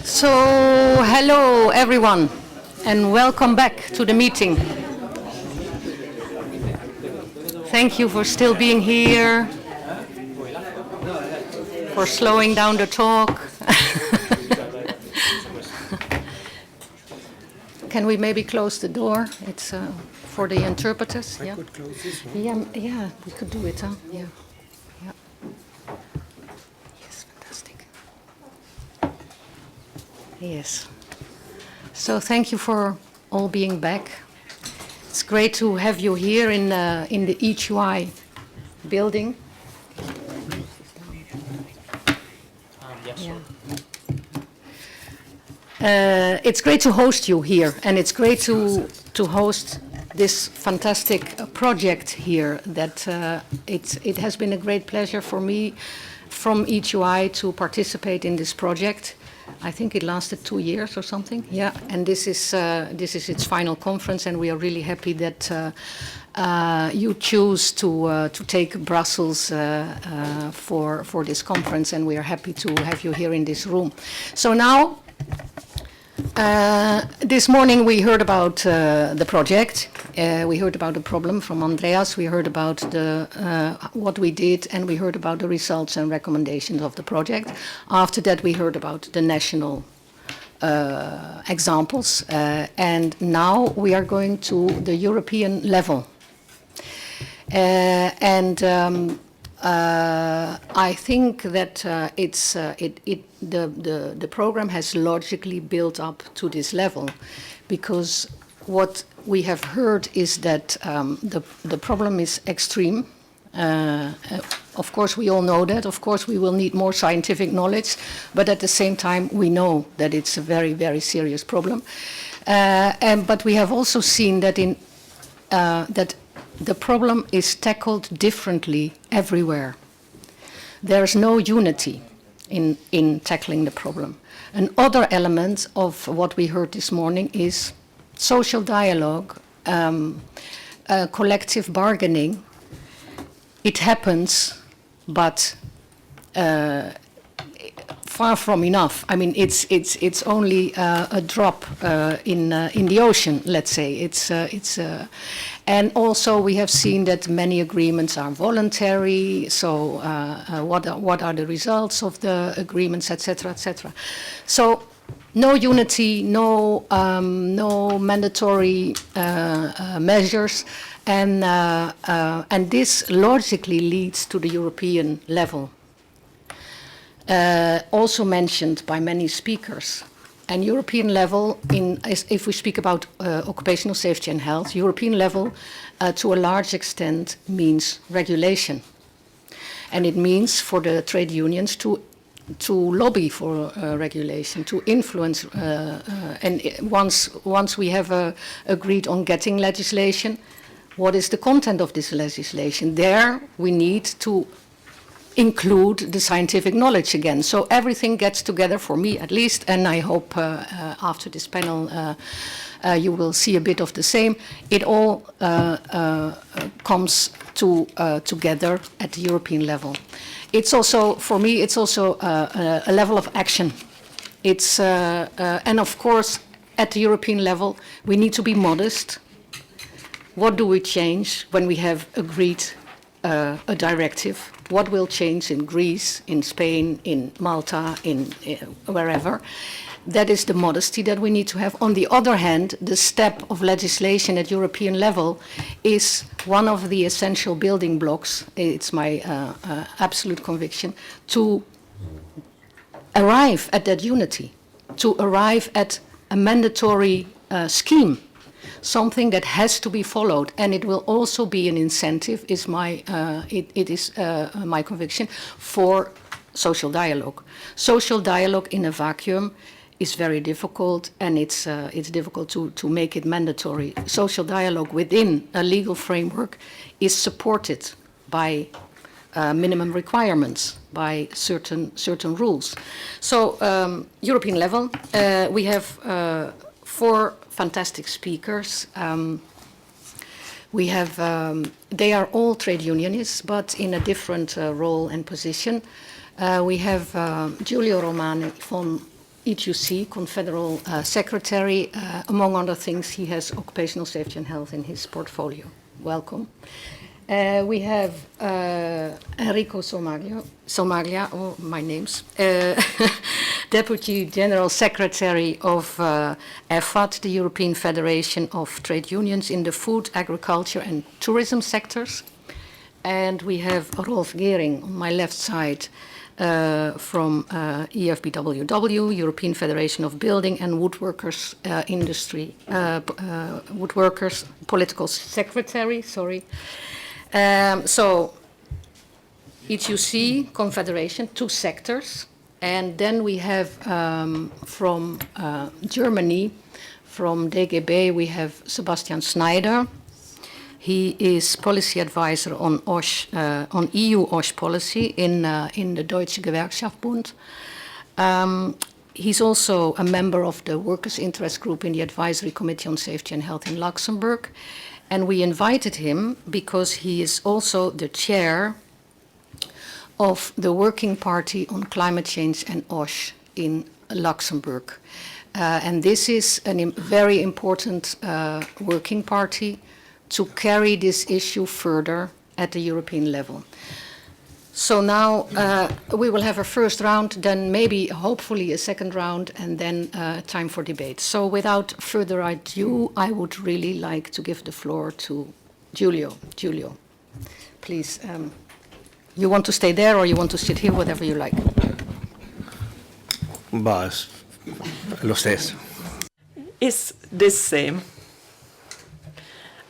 So, hello everyone, and welcome back to the meeting. Thank you for still being here, for slowing down the talk. Can we maybe close the door? It's for the interpreters. I could close this one. Yeah, we could do it, huh? Yeah. Yes, fantastic. Yes. So thank you for all being back. It's great to have you here in the ETUI building. It's great to host you here, and it's great to host this fantastic project here. That it has been a great pleasure for me from ETUI to participate in this project. I think it lasted 2 years or something. Yeah, and this is its final conference, and we are really happy that you choose to take Brussels for this conference, and we are happy to have you here in this room. So now. This morning we heard about the project, we heard about the problem from Andreas, we heard about what we did, and we heard about the results and recommendations of the project. After that we heard about the national examples, and now we are going to the European level. I think that the program has logically built up to this level, because what we have heard is that the problem is extreme. Of course, we all know that. Of course, we will need more scientific knowledge, but at the same time, we know that it's a very, very serious problem. But we have also seen that that the problem is tackled differently everywhere. There's no unity in tackling the problem. Another element of what we heard this morning is social dialogue, collective bargaining. It happens, but far from enough. I mean, it's only a drop in the ocean, let's say. And also we have seen that many agreements are voluntary. So what are the results of the agreements, etc., etc. So no unity, no mandatory measures, and this logically leads to the European level. Also mentioned by many speakers. And European level, if we speak about occupational safety and health, European level to a large extent means regulation. And it means for the trade unions to lobby for regulation, to influence. And once we have agreed on getting legislation, what is the content of this legislation? There we need to include the scientific knowledge again. So everything gets together, for me at least, and I hope after this panel you will see a bit of the same. It all comes together at the European level. It's also, for me, it's also a level of action. It's and of course, at the European level, we need to be modest. What do we change when we have agreed a directive? What will change in Greece, in Spain, in Malta, in wherever? That is the modesty that we need to have. On the other hand, the step of legislation at European level is one of the essential building blocks, it's my absolute conviction, to arrive at that unity, to arrive at a mandatory scheme, something that has to be followed, and it will also be an incentive, is my my conviction, for social dialogue. Social dialogue in a vacuum is very difficult, and it's difficult to make it mandatory. Social dialogue within a legal framework is supported by minimum requirements, by certain rules. So European level, we have 4 fantastic speakers. We have, they are all trade unionists, but in a different role and position. We have Giulio Romani from ETUI, Confederal Secretary. Among other things, he has occupational safety and health in his portfolio. Welcome. We have Enrico Somaglia, oh, my names, Deputy General Secretary of EFFAT, the European Federation of Trade Unions in the food, agriculture and tourism sectors. And we have Rolf Gehring on my left side from EFBWW, European Federation of Building and Woodworkers Industry, Woodworkers Political Secretary, sorry. So ETUI, Confederation, 2 sectors. And then we have from Germany, from DGB, we have Sebastian Schneider. He is policy advisor on on EU OSH policy in the Deutscher Gewerkschaftsbund. He's also a member of the Workers' Interest Group in the Advisory Committee on Safety and Health in Luxembourg. And we invited him because he is also the chair of the Working Party on Climate Change and OSH in Luxembourg. And this is a very important working party to carry this issue further at the European level. So now we will have a first round, then maybe hopefully a second round, and then time for debate. So without further ado, I would really like to give the floor to Giulio. Giulio, please. You want to stay there or you want to sit here, whatever you like. Bah, lo stesso. It's the same.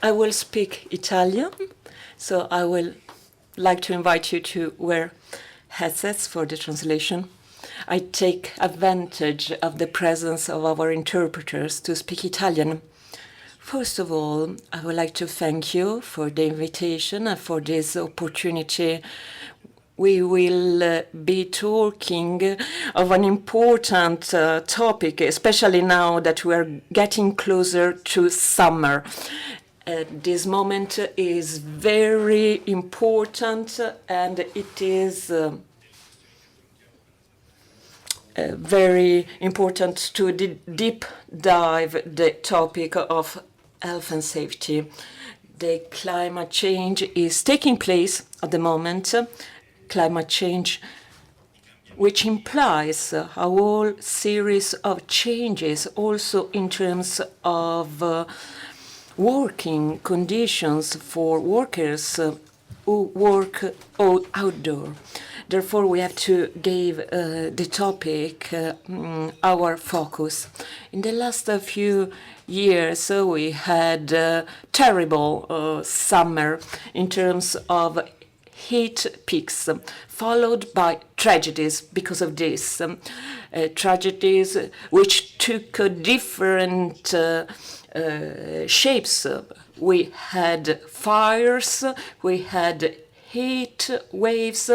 I will speak Italian, so I will like to invite you to wear headsets for the translation. I take advantage of the presence of our interpreters to speak Italian. First of all, I would like to thank you for the invitation and for this opportunity. We will be talking of an important topic, especially now that we are getting closer to summer. This moment is very important, and it is very important to deep dive the topic of health and safety. The climate change is taking place at the moment. Climate change, which implies a whole series of changes also in terms of working conditions for workers who work outdoor. Therefore, we have to give the topic our focus. In the last few years, we had a terrible summer in terms of heat peaks, followed by tragedies because of this. Tragedies which took different shapes. We had fires, we had heat waves,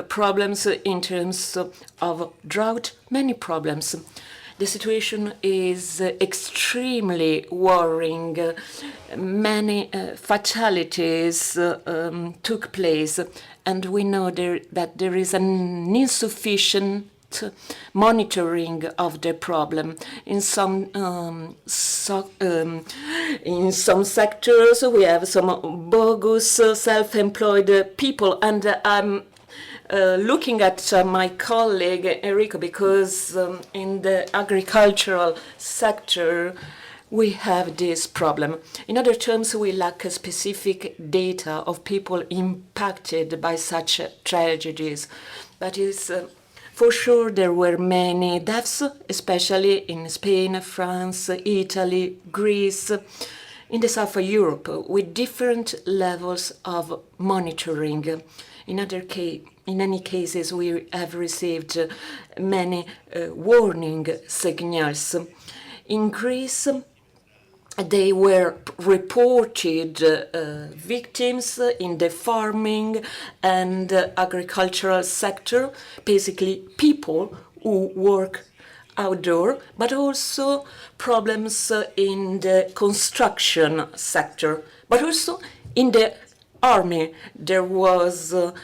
problems in terms of drought, many problems. The situation is extremely worrying. Many fatalities took place, and we know that there is an insufficient monitoring of the problem. In some sectors, we have some bogus self-employed people, and I'm looking at my colleague Enrico, because in the agricultural sector we have this problem. In other terms, we lack specific data of people impacted by such tragedies. That is, for sure, there were many deaths, especially in Spain, France, Italy, Greece, in the south of Europe, with different levels of monitoring. In any cases, we have received many warning signals. In Greece, they were reported victims in the farming and agricultural sector, basically people who work outdoor, but also problems in the construction sector, but also in the army. There was a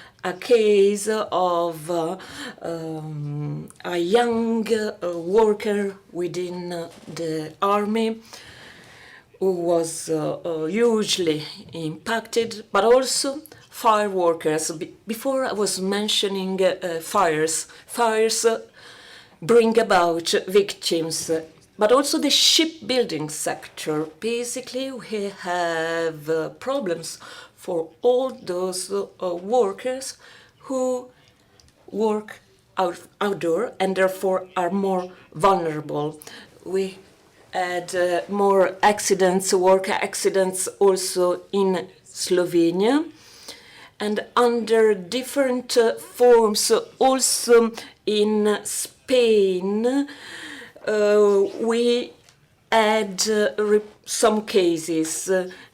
case of a young worker within the army who was hugely impacted, but also fire workers. Before I was mentioning fires. Fires bring about victims, but also the shipbuilding sector. Basically, we have problems for all those workers who work outdoor and therefore are more vulnerable. We had more accidents, work accidents also in Slovenia, and under different forms also in Spain. We had some cases,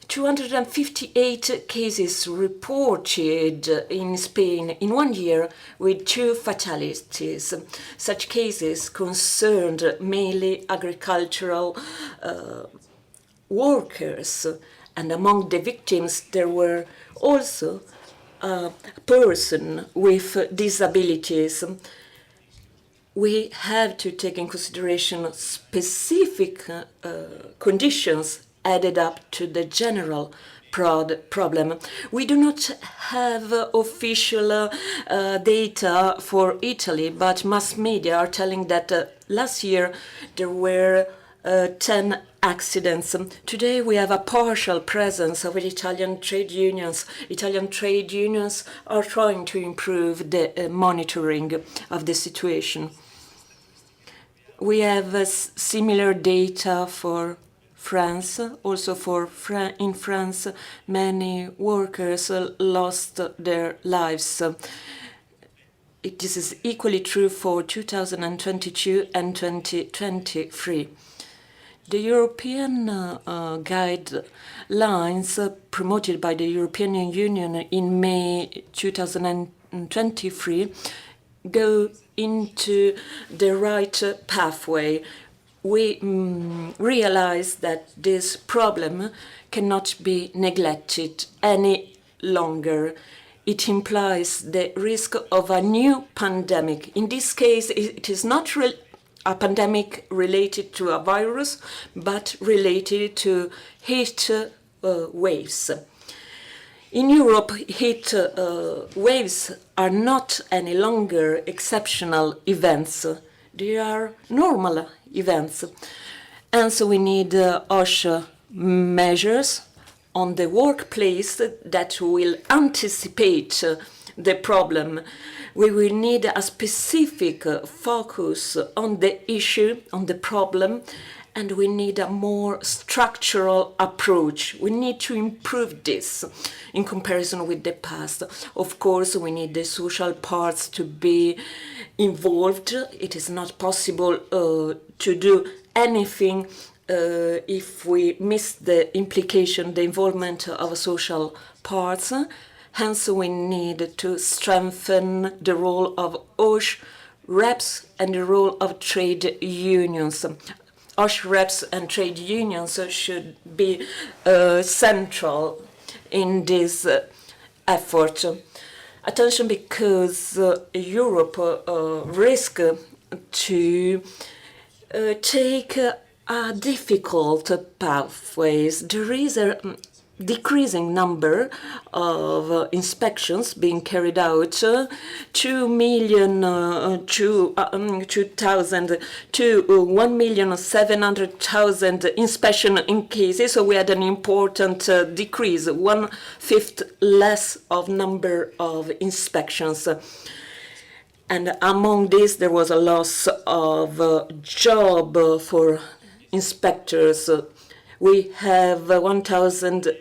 258 cases reported in Spain in 1 year with 2 fatalities. Such cases concerned mainly agricultural workers, and among the victims there were also a person with disabilities. We have to take in consideration specific conditions added up to the general problem. We do not have official data for Italy, but mass media are telling that last year there were 10 accidents. Today we have a partial presence of Italian trade unions. Italian trade unions are trying to improve the monitoring of the situation. We have similar data for France. Also in France, many workers lost their lives. This is equally true for 2022 and 2023. The European guidelines promoted by the European Union in May 2023 go into the right pathway. We realize that this problem cannot be neglected any longer. It implies the risk of a new pandemic. In this case, it is not a pandemic related to a virus, but related to heat waves. In Europe, heat waves are not any longer exceptional events. They are normal events. And so we need OSHA measures on the workplace that will anticipate the problem. We will need a specific focus on the issue, on the problem, and we need a more structural approach. We need to improve this in comparison with the past. Of course, we need the social parts to be involved. It is not possible to do anything if we miss the implication, the involvement of social parts. Hence, we need to strengthen the role of OSH reps and the role of trade unions. OSH reps and trade unions should be central in this effort. Attention, because Europe risks to take difficult pathways. There is a decreasing number of inspections being carried out, 2,000,000 to 1,700,000 inspection in cases. So we had an important decrease, 1/5 less of number of inspections. And among this, there was a loss of job for inspectors. We have 1,000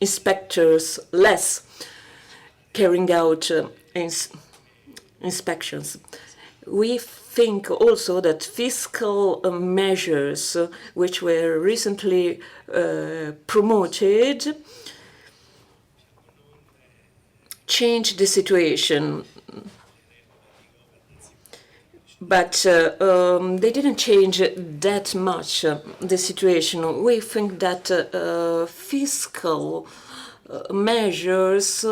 inspectors less carrying out inspections. We think also that fiscal measures which were recently promoted changed the situation. but they didn't change that much the situation. We think that fiscal measures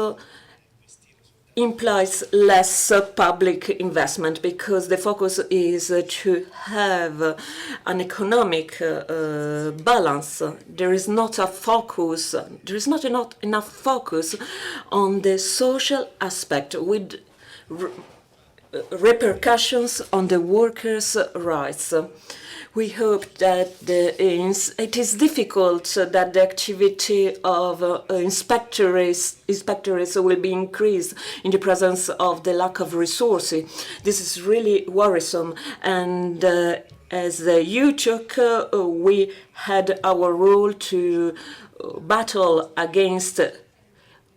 implies less public investment because the focus is to have an economic balance. There is not a focus, there is not enough focus on the social aspect with repercussions on the workers' rights. We hope that it is difficult that the activity of inspectors will be increased in the presence of the lack of resources. This is really worrisome. And as the ETUI, we had our role to battle against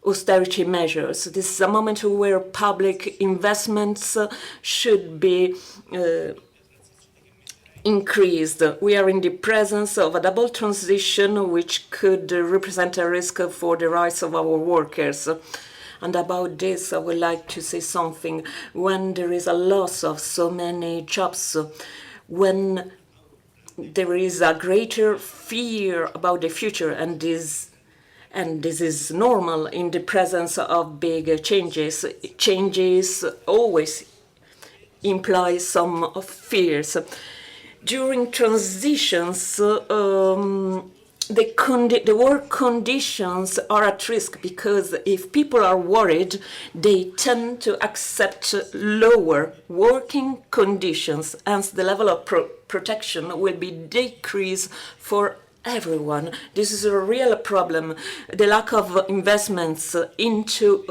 austerity measures. This is a moment where public investments should be increased. We are in the presence of a double transition which could represent a risk for the rights of our workers. And about this, I would like to say something. When there is a loss of so many jobs, when there is a greater fear about the future, and this is normal in the presence of big changes. Changes always imply some fears. During transitions, the work conditions are at risk because if people are worried, they tend to accept lower working conditions, and the level of protection will be decreased for everyone. This is a real problem. The lack of investments into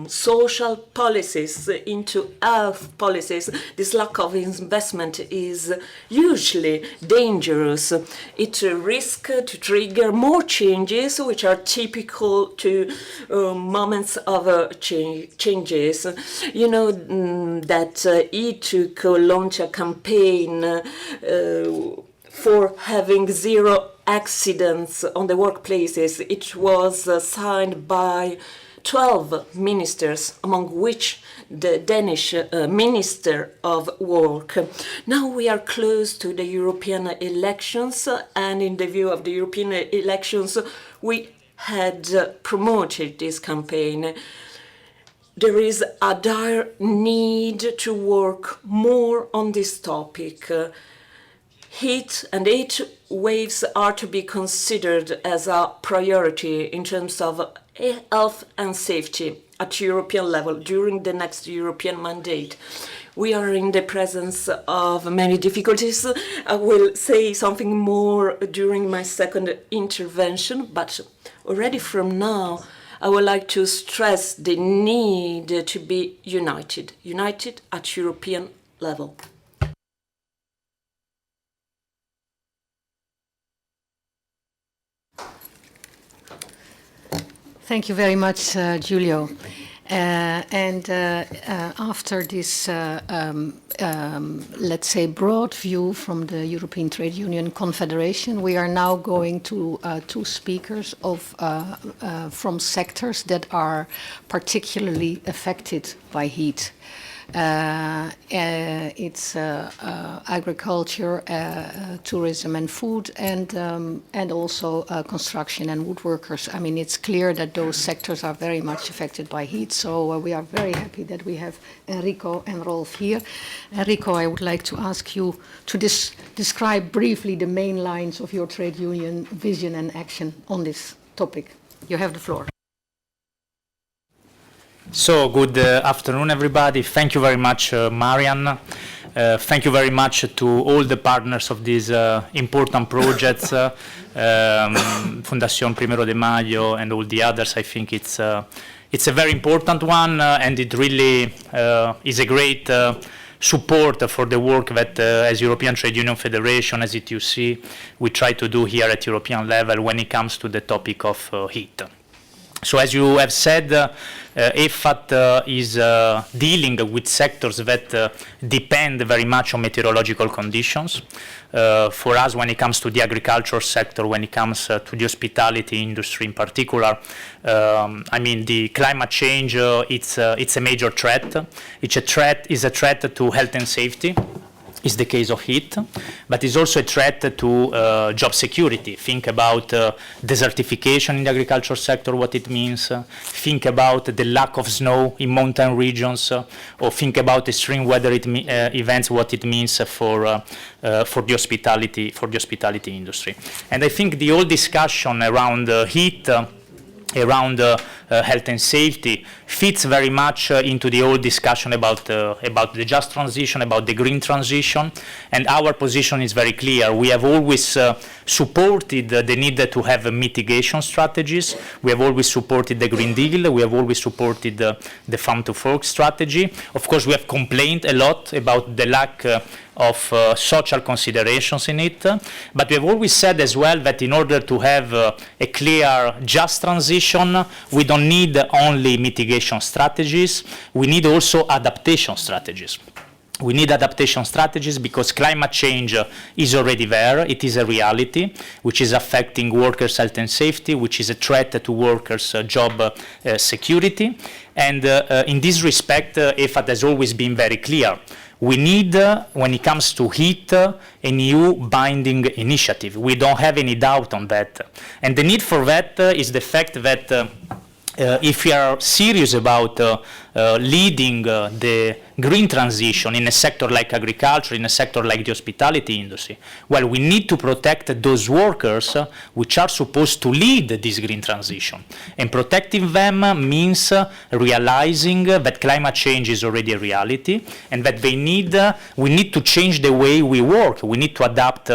social policies, into health policies, this lack of investment is usually dangerous. It risks to trigger more changes which are typical to moments of changes. You know that ETUI launched a campaign for having zero accidents on the workplaces. It was signed by 12 ministers, among which the Danish Minister of Work. Now we are close to the European elections, and in the view of the European elections, we had promoted this campaign. There is a dire need to work more on this topic. Heat and heat waves are to be considered as a priority in terms of health and safety at European level during the next European mandate. We are in the presence of many difficulties. I will say something more during my second intervention, but already from now, I would like to stress the need to be united at European level. Thank you very much, Giulio. After this, let's say, broad view from the European Trade Union Confederation, we are now going to two speakers from sectors that are particularly affected by heat. It's agriculture, tourism and food, and also construction and woodworkers. I mean, it's clear that those sectors are very much affected by heat, so we are very happy that we have Enrico and Rolf here. Enrico, I would like to ask you to describe briefly the main lines of your trade union vision and action on this topic. You have the floor. So, good afternoon, everybody. Thank you very much, Marian. Thank you very much to all the partners of these important projects, Fundación Primero de Mayo and all the others. I think it's a very important one, and it really is a great support for the work that as European Trade Union Federation, as ETUI, we try to do here at European level when it comes to the topic of heat. So as you have said, EFFAT is dealing with sectors that depend very much on meteorological conditions. For us, when it comes to the agriculture sector, when it comes to the hospitality industry in particular, I mean, the climate change, it's a major threat. It's a threat to health and safety. Is the case of heat, but it's also a threat to job security. Think about desertification in the agriculture sector, what it means. Think about the lack of snow in mountain regions, or think about extreme weather events, what it means for the hospitality industry. And I think the whole discussion around heat, around health and safety, fits very much into the whole discussion about the just transition, about the green transition, and our position is very clear. We have always supported the need to have mitigation strategies. We have always supported the Green Deal. We have always supported the Farm to Fork strategy. Of course, we have complained a lot about the lack of social considerations in it, but we have always said as well that in order to have a clear just transition, we don't need only mitigation strategies, we need also adaptation strategies. We need adaptation strategies because climate change is already there. It is a reality which is affecting workers' health and safety, which is a threat to workers' job security. And in this respect, EFFAT has always been very clear. We need, when it comes to heat, a new binding initiative. We don't have any doubt on that. And the need for that is the fact that if we are serious about leading the green transition in a sector like agriculture, in a sector like the hospitality industry, well, we need to protect those workers which are supposed to lead this green transition. And protecting them means realizing that climate change is already a reality and that we need to change the way we work. We need to adapt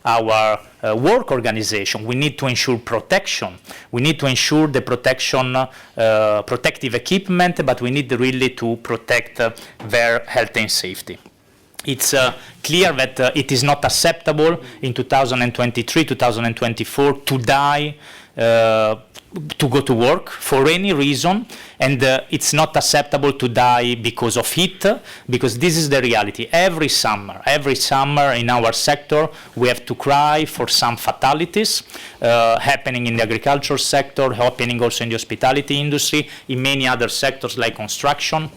our work organization. We need to ensure protection. We need to ensure the protective equipment, but we need really to protect their health and safety. It's clear that it is not acceptable in 2023, 2024 to die to go to work for any reason, and it's not acceptable to die because of heat, because this is the reality. Every summer in our sector, we have to cry for some fatalities happening in the agriculture sector, happening also in the hospitality industry, in many other sectors like construction.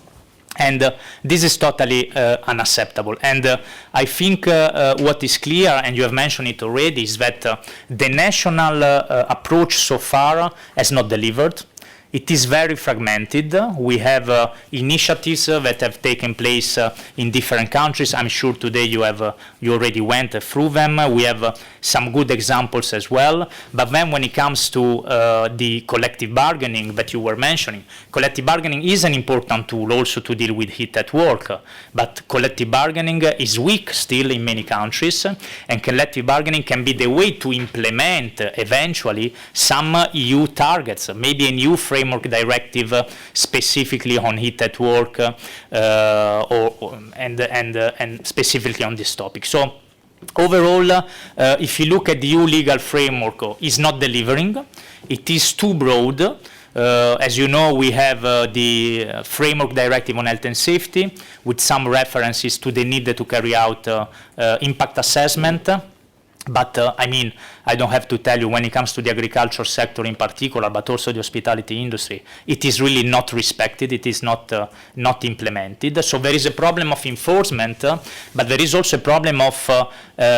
And this is totally unacceptable. And I think what is clear, and you have mentioned it already, is that the national approach so far has not delivered. It is very fragmented. We have initiatives that have taken place in different countries. I'm sure today you already went through them. We have some good examples as well. But then when it comes to the collective bargaining that you were mentioning, collective bargaining is an important tool also to deal with heat at work. But collective bargaining is weak still in many countries, and collective bargaining can be the way to implement eventually some EU targets, maybe a new framework directive specifically on heat at work and specifically on this topic. So overall, if you look at the EU legal framework, it's not delivering. It is too broad. As you know, we have the framework directive on health and safety with some references to the need to carry out impact assessment. But I mean, I don't have to tell you, when it comes to the agriculture sector in particular, but also the hospitality industry, it is really not respected, it is not implemented. So there is a problem of enforcement, but there is also a problem of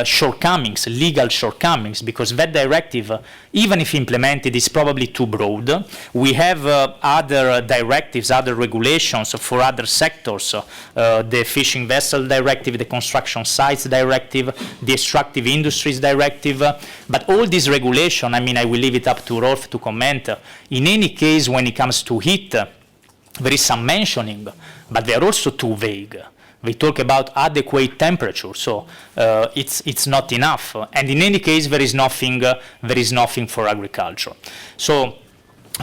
shortcomings, legal shortcomings, because that directive, even if implemented, is probably too broad. We have other directives, other regulations for other sectors, the fishing vessel directive, the construction sites directive, the extractive industries directive, but all these regulation, I mean, I will leave it up to Rolf to comment. In any case, when it comes to heat, there is some mentioning, but they are also too vague. We talk about adequate temperature, so it's not enough. And in any case, there is nothing for agriculture. So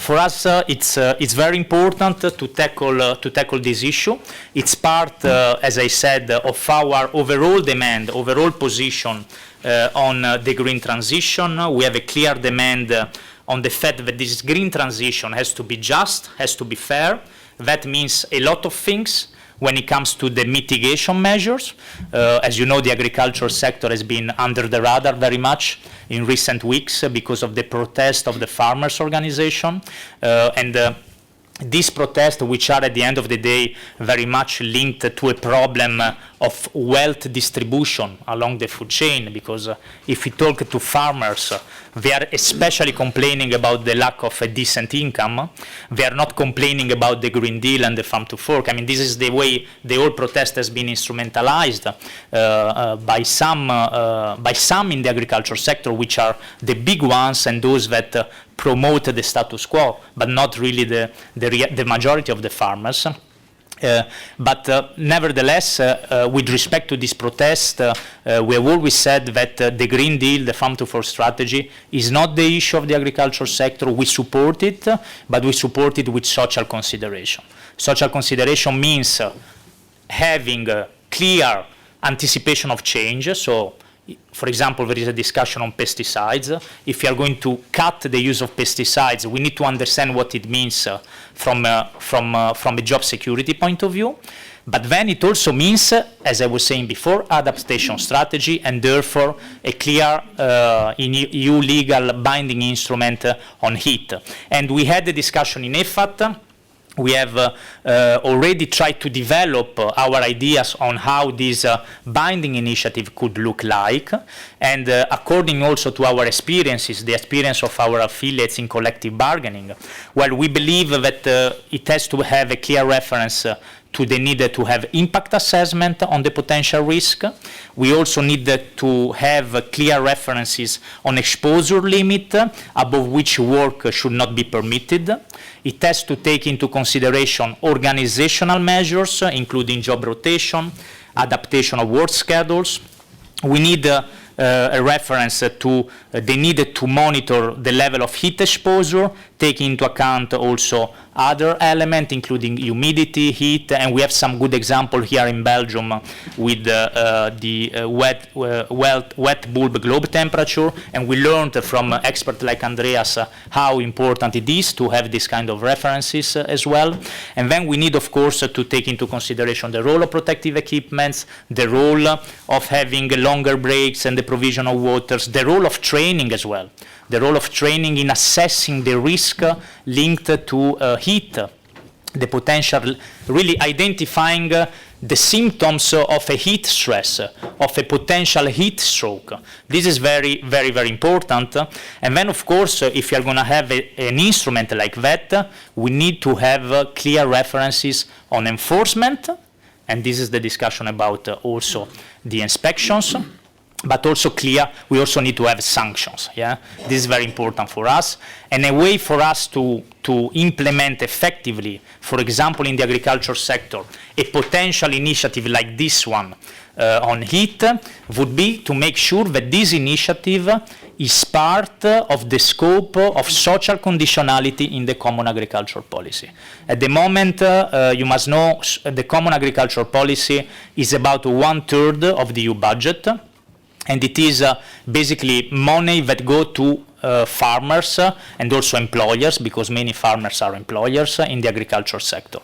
for us, it's very important to tackle this issue. It's part, as I said, of our overall demand, overall position on the green transition. We have a clear demand on the fact that this green transition has to be just, has to be fair. That means a lot of things when it comes to the mitigation measures. As you know, the agricultural sector has been under the radar very much in recent weeks because of the protest of the farmers' organization. These protests, which are at the end of the day very much linked to a problem of wealth distribution along the food chain, because if we talk to farmers, they are especially complaining about the lack of a decent income. They are not complaining about the Green Deal and the Farm to Fork. I mean, this is the way the whole protest has been instrumentalized by some in the agriculture sector, which are the big ones and those that promote the status quo, but not really the majority of the farmers. But nevertheless, with respect to this protest, we have always said that the Green Deal, the Farm to Fork strategy, is not the issue of the agriculture sector. We support it, but we support it with social consideration. Social consideration means having clear anticipation of change. So, for example, there is a discussion on pesticides. If we are going to cut the use of pesticides, we need to understand what it means from a job security point of view. But then it also means, as I was saying before, adaptation strategy, and therefore a clear EU legal binding instrument on heat. And we had a discussion in EFFAT. We have already tried to develop our ideas on how this binding initiative could look like. And according also to our experiences, the experience of our affiliates in collective bargaining, well, we believe that it has to have a clear reference to the need to have impact assessment on the potential risk. We also need to have clear references on exposure limit above which work should not be permitted. It has to take into consideration organizational measures, including job rotation, adaptation of work schedules. We need a reference to the need to monitor the level of heat exposure, taking into account also other elements, including humidity, heat, and we have some good example here in Belgium with the wet bulb globe temperature, and we learned from experts like Andreas how important it is to have this kind of references as well. And then we need, of course, to take into consideration the role of protective equipments, the role of having longer breaks and the provision of waters, the role of training as well, the role of training in assessing the risk linked to heat, the potential, really identifying the symptoms of a heat stress, of a potential heat stroke. This is very, very, very important. And then, of course, if you are going to have an instrument like that, we need to have clear references on enforcement, and this is the discussion about also the inspections. But also clear, we also need to have sanctions. Yeah, this is very important for us, and a way for us to implement effectively, for example, in the agriculture sector, a potential initiative like this one on heat would be to make sure that this initiative is part of the scope of social conditionality in the common agricultural policy. At the moment, you must know, the common agricultural policy is about 1/3 of the EU budget. And it is basically money that go to farmers and also employers, because many farmers are employers in the agriculture sector.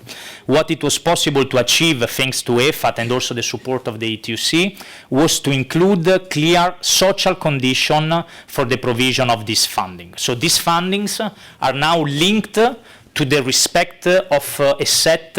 What it was possible to achieve thanks to EFFAT and also the support of the ETUI was to include clear social condition for the provision of this funding. So these fundings are now linked to the respect of a set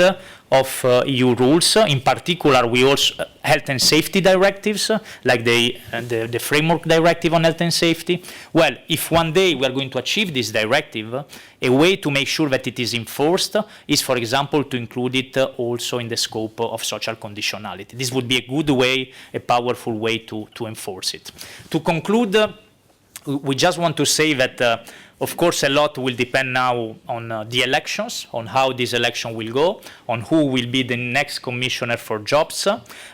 of EU rules. In particular, we also health and safety directives, like the framework directive on health and safety. Well, if one day we are going to achieve this directive, a way to make sure that it is enforced is, for example, to include it also in the scope of social conditionality. This would be a good way, a powerful way to enforce it. To conclude, we just want to say that of course, a lot will depend now on the elections, on how this election will go, on who will be the next commissioner for jobs.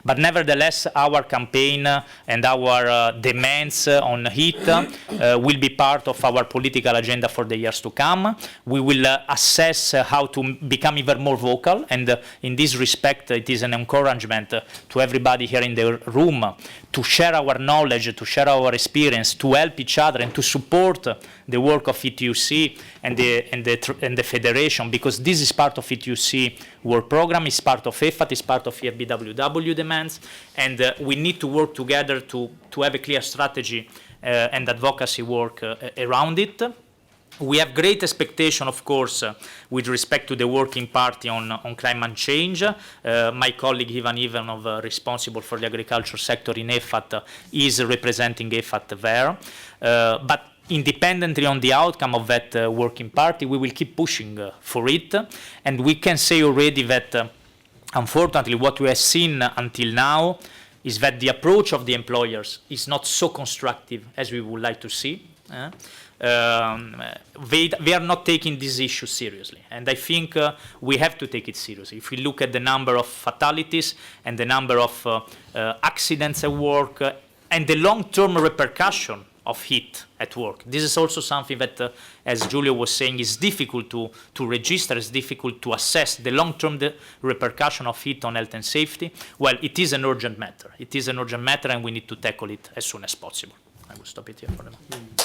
But nevertheless, our campaign and our demands on heat will be part of our political agenda for the years to come. We will assess how to become even more vocal, and in this respect, it is an encouragement to everybody here in the room to share our knowledge, to share our experience, to help each other, and to support the work of ETUC and the federation, because this is part of ETUC work program, is part of EFFAT, is part of EFBWW demands, and we need to work together to have a clear strategy and advocacy work around it. We have great expectation, of course, with respect to the Working Party on climate change. My colleague Ivan Ivanov, responsible for the agriculture sector in EFFAT, is representing EFFAT there. But independently on the outcome of that Working Party, we will keep pushing for it. And we can say already that, unfortunately, what we have seen until now is that the approach of the employers is not so constructive as we would like to see. They are not taking this issue seriously, and I think we have to take it seriously. If we look at the number of fatalities and the number of accidents at work and the long-term repercussion of heat at work, this is also something that, as Giulio was saying, is difficult to register, it's difficult to assess the long-term repercussion of heat on health and safety. Well, it is an urgent matter. It is an urgent matter, and we need to tackle it as soon as possible. I will stop it here for the moment.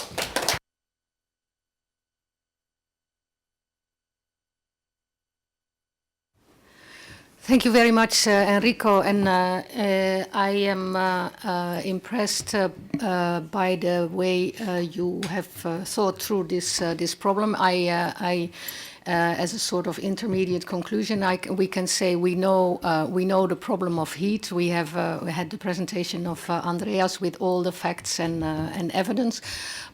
Thank you very much, Enrico, and I am impressed by the way you have thought through this problem. As a sort of intermediate conclusion, we can say we know the problem of heat. We have had the presentation of Andreas with all the facts and evidence.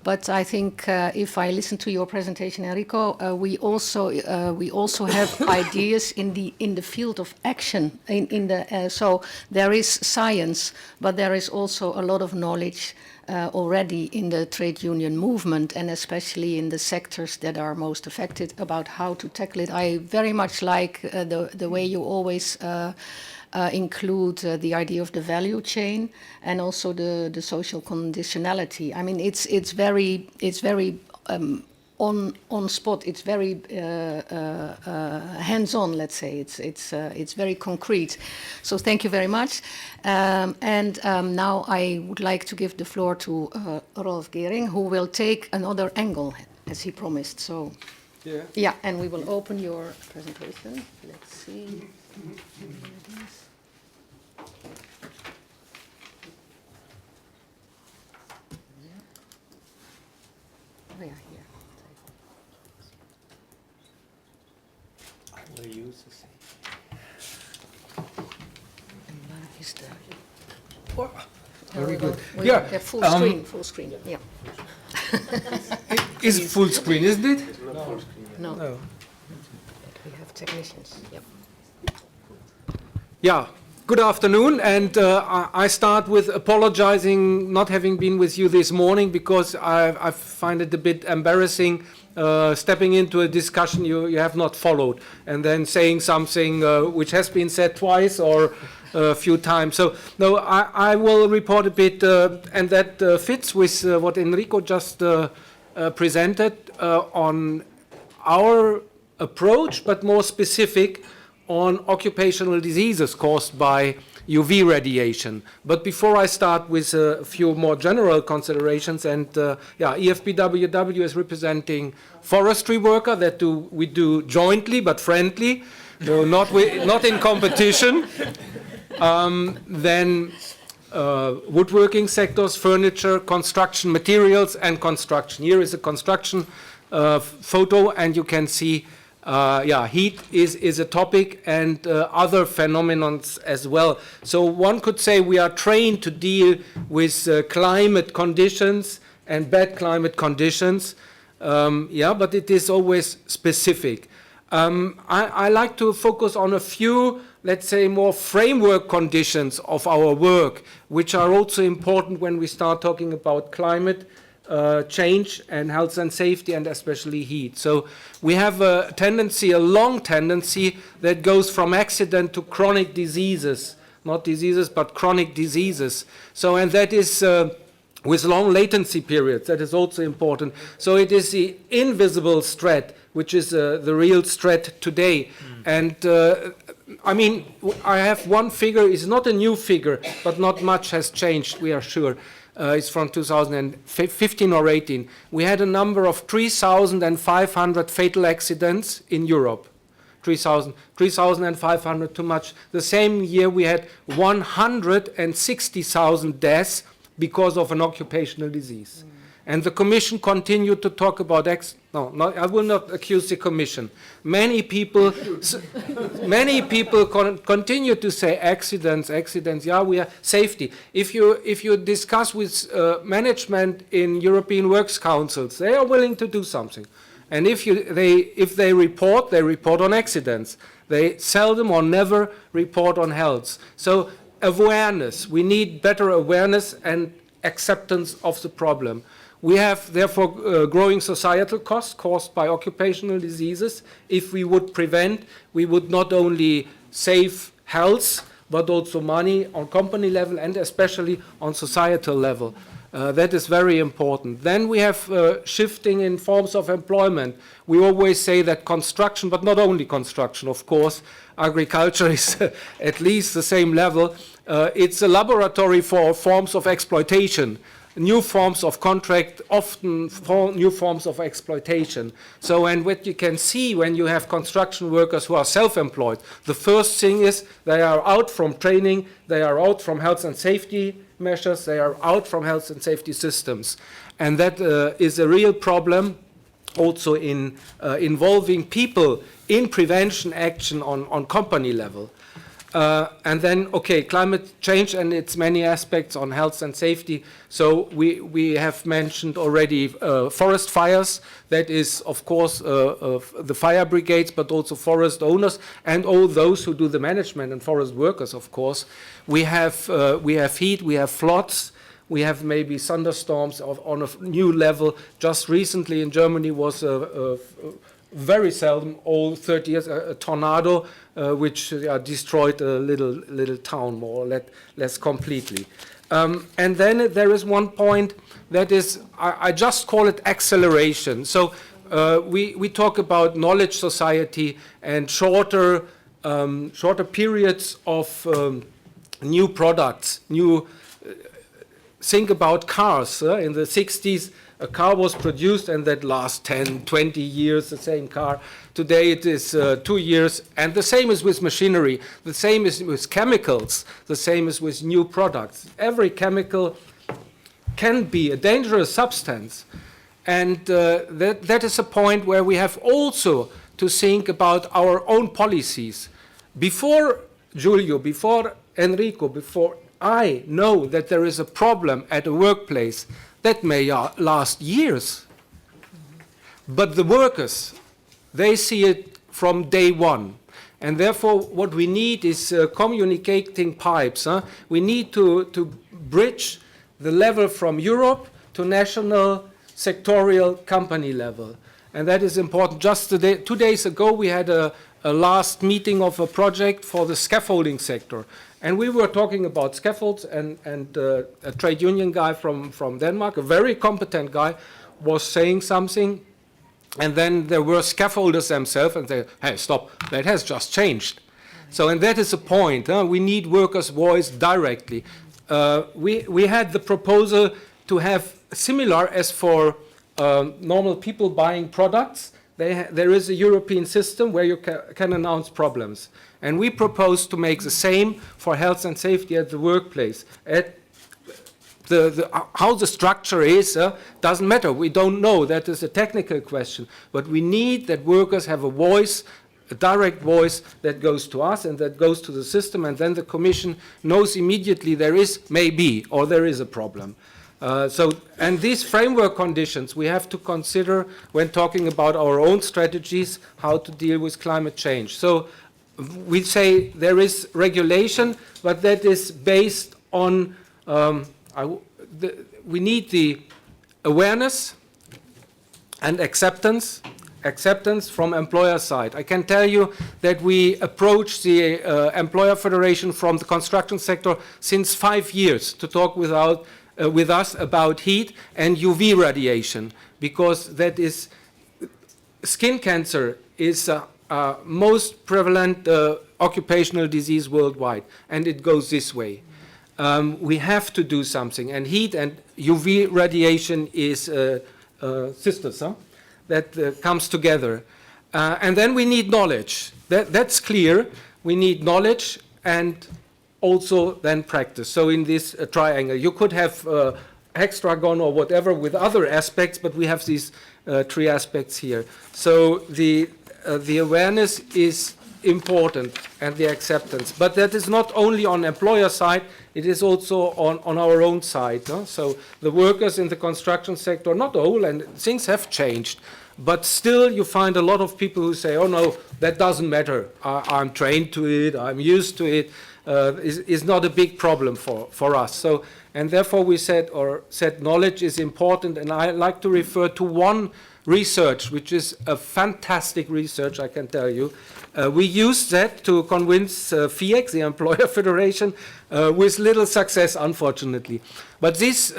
But I think if I listen to your presentation, Enrico, we also have ideas in the field of action. So there is science, but there is also a lot of knowledge already in the trade union movement, and especially in the sectors that are most affected, about how to tackle it. I very much like the way you always include the idea of the value chain and also the social conditionality. I mean, it's very on spot. It's very hands-on. Let's say it's very concrete. So thank you very much. Now I would like to give the floor to Rolf Gehring, who will take another angle, as he promised. So yeah, and we will open your presentation. Let's see. Oh, yeah, here. I will use the same. Very good. Yeah, full screen. Yeah. Is it full screen, isn't it? No. We have technicians. Yep. Yeah. Good afternoon, and I start with apologizing not having been with you this morning, because I find it a bit embarrassing stepping into a discussion you have not followed and then saying something which has been said twice or a few times. So no, I will report a bit, and that fits with what Enrico just presented on our approach, but more specific on occupational diseases caused by UV radiation. But before I start with a few more general considerations, and EFBWW is representing forestry worker that we do jointly but friendly, no, not in competition. Then woodworking sectors, furniture, construction materials, and construction. Here is a construction photo, and you can see heat is a topic, and other phenomena as well. So one could say we are trained to deal with climate conditions and bad climate conditions, but it is always specific. I like to focus on a few, let's say, more framework conditions of our work, which are also important when we start talking about climate change and health and safety, and especially heat. So we have a long tendency that goes from accident to chronic diseases, not diseases, but chronic diseases. So, and that is with long latency periods, that is also important. So it is the invisible threat, which is the real threat today. And I mean, I have one figure, it's not a new figure, but not much has changed, we are sure. it's from 2015 or 18. We had a number of 3,500 fatal accidents in Europe. 3,500 too much. The same year we had 160,000 deaths because of an occupational disease. And the Commission continued to talk about I will not accuse the Commission. Many people continue to say accidents, yeah, we are safety. If you discuss with management in European Works Councils, they are willing to do something. And if they report on accidents. They seldom or never report on health. So awareness, we need better awareness and acceptance of the problem. We have, therefore, growing societal costs caused by occupational diseases. If we would prevent, we would not only save health, but also money on company level and especially on societal level. That is very important. Then we have shifting in forms of employment. We always say that construction, but not only construction, of course, agriculture is at least the same level. It's a laboratory for forms of exploitation. New forms of contract, often for new forms of exploitation. So, and what you can see when you have construction workers who are self-employed, the first thing is they are out from training, they are out from health and safety measures, they are out from health and safety systems. And that is a real problem also in involving people in prevention action on company level. And then, okay, climate change and its many aspects on health and safety. So we have mentioned already forest fires. That is, of course, the fire brigades, but also forest owners and all those who do the management and forest workers, of course. We have heat, we have floods, we have maybe thunderstorms on a new level. Just recently in Germany was very seldom, all 30 years, a tornado which destroyed a little town more or less completely. And then there is one point that is, I just call it acceleration. So we talk about knowledge society and shorter periods of new products, think about cars. In the 60s, a car was produced and that lasts 10, 20 years, the same car. Today it is 2 years, and the same is with machinery, the same is with chemicals, the same is with new products. Every chemical can be a dangerous substance, and that is a point where we have also to think about our own policies. Before Giulio, before Enrico, before I know that there is a problem at a workplace, that may last years. But the workers, they see it from day one. And therefore, what we need is communicating pipes. We need to bridge the level from Europe to national sectorial company level. And that is important. Just today, 2 days ago, we had a last meeting of a project for the scaffolding sector. And we were talking about scaffolds, and a trade union guy from Denmark, a very competent guy, was saying something. And then there were scaffolders themselves, and they, hey, stop, that has just changed. So, and that is a point. We need workers' voice directly. We had the proposal to have similar as for normal people buying products. There is a European system where you can announce problems. And we propose to make the same for health and safety at the workplace. How the structure is doesn't matter. We don't know. That is a technical question. But we need that workers have a voice, a direct voice that goes to us and that goes to the system. And then the Commission knows immediately there is maybe or there is a problem. And these framework conditions we have to consider when talking about our own strategies, how to deal with climate change. So we say there is regulation, but that is based on, we need the awareness and acceptance from employer side. I can tell you that we approached the Employer Federation from the construction sector since 5 years to talk with us about heat and UV radiation, because that is, skin cancer is most prevalent occupational disease worldwide, and it goes this way. we have to do something. And heat and UV radiation is sisters, huh? That comes together. And then we need knowledge. That's clear. We need knowledge and also then practice. So in this triangle, you could have hexagon or whatever with other aspects, but we have these 3 aspects here. So the awareness is important and the acceptance. But that is not only on employer side, it is also on our own side. Huh? So the workers in the construction sector, not all, and things have changed. But still you find a lot of people who say, oh no, that doesn't matter. I'm trained to it, I'm used to it. Is not a big problem for us. So, and therefore we said knowledge is important, and I like to refer to one research, which is a fantastic research, I can tell you. We used that to convince FIEC, the Employer Federation, with little success, unfortunately. But this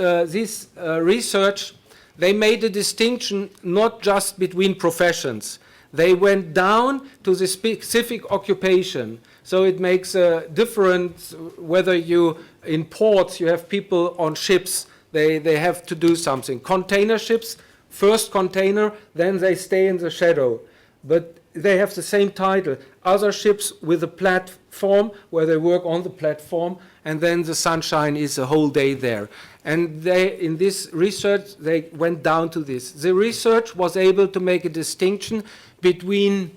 research, they made a distinction not just between professions. They went down to the specific occupation. So it makes a difference whether you, in ports, you have people on ships, they have to do something. Container ships, first container, then they stay in the shadow. But they have the same title. Other ships with a platform where they work on the platform, and then the sunshine is a whole day there. And they, in this research, they went down to this. The research was able to make a distinction between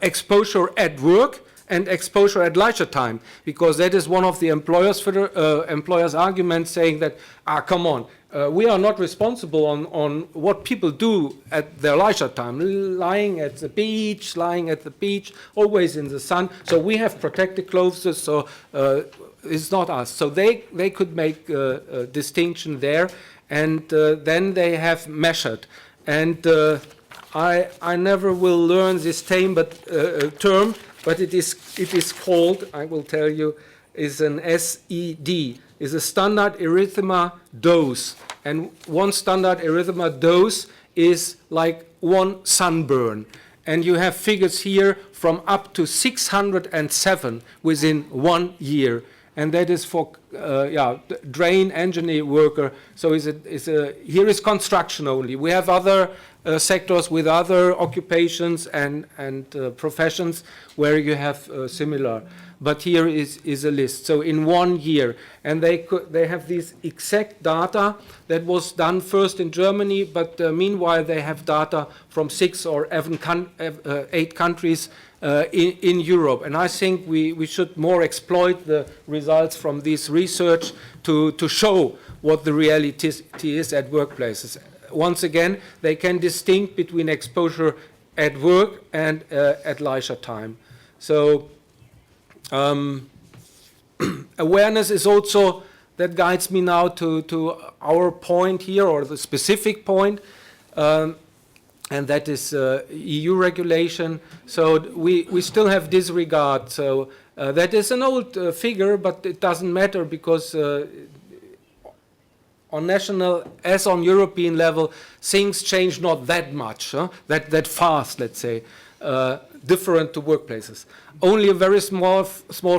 exposure at work and exposure at leisure time, because that is one of the employers' arguments, saying that, come on, we are not responsible on what people do at their leisure time, lying at the beach, always in the sun. So we have protective clothes, so it's not us. So they could make a distinction there, and then they have measured. And I never will learn this term, but it is called, I will tell you, is an SED, is a standard erythema dose. And one standard erythema dose is like one sunburn. And you have figures here from up to 607 within 1 year. And that is for drain engineer worker. So here is construction only. We have other sectors with other occupations and professions where you have similar. But here is a list. So in 1 year, and they have this exact data that was done first in Germany, but meanwhile they have data from 6 or 8 countries in Europe. And I think we should more exploit the results from this research to show what the reality is at workplaces. Once again, they can distinguish between exposure at work and at leisure time. So awareness is also, that guides me now to our point here, or the specific point, and that is EU regulation. So we still have disregard. So that is an old figure, but it doesn't matter, because on national as on European level, things change not that much, that fast, let's say, different to workplaces. Only a very small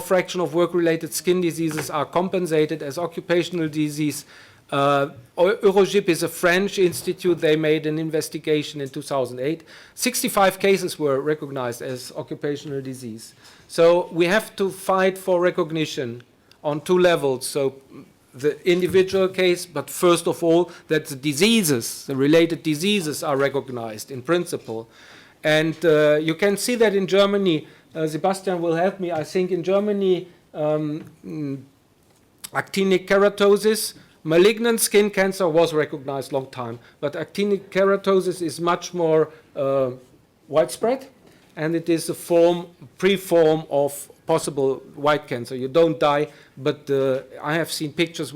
fraction of work-related skin diseases are compensated as occupational disease. Eurogip is a French institute. They made an investigation in 2008. 65 cases were recognized as occupational disease. So we have to fight for recognition on 2 levels. So the individual case, but first of all, that the diseases, the related diseases, are recognized in principle. And you can see that in Germany. Sebastian will help me. I think in Germany, actinic keratosis, malignant skin cancer was recognized long time, but actinic keratosis is much more widespread, and it is a pre-form of possible white cancer. You don't die, but I have seen pictures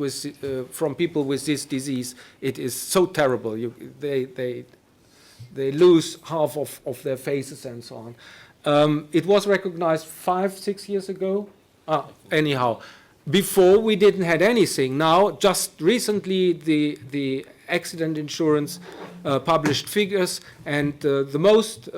from people with this disease. It is so terrible. They lose half of their faces and so on. It was recognized 5-6 years ago. Anyhow, before we didn't have anything. Now, just recently, the accident insurance published figures, and the most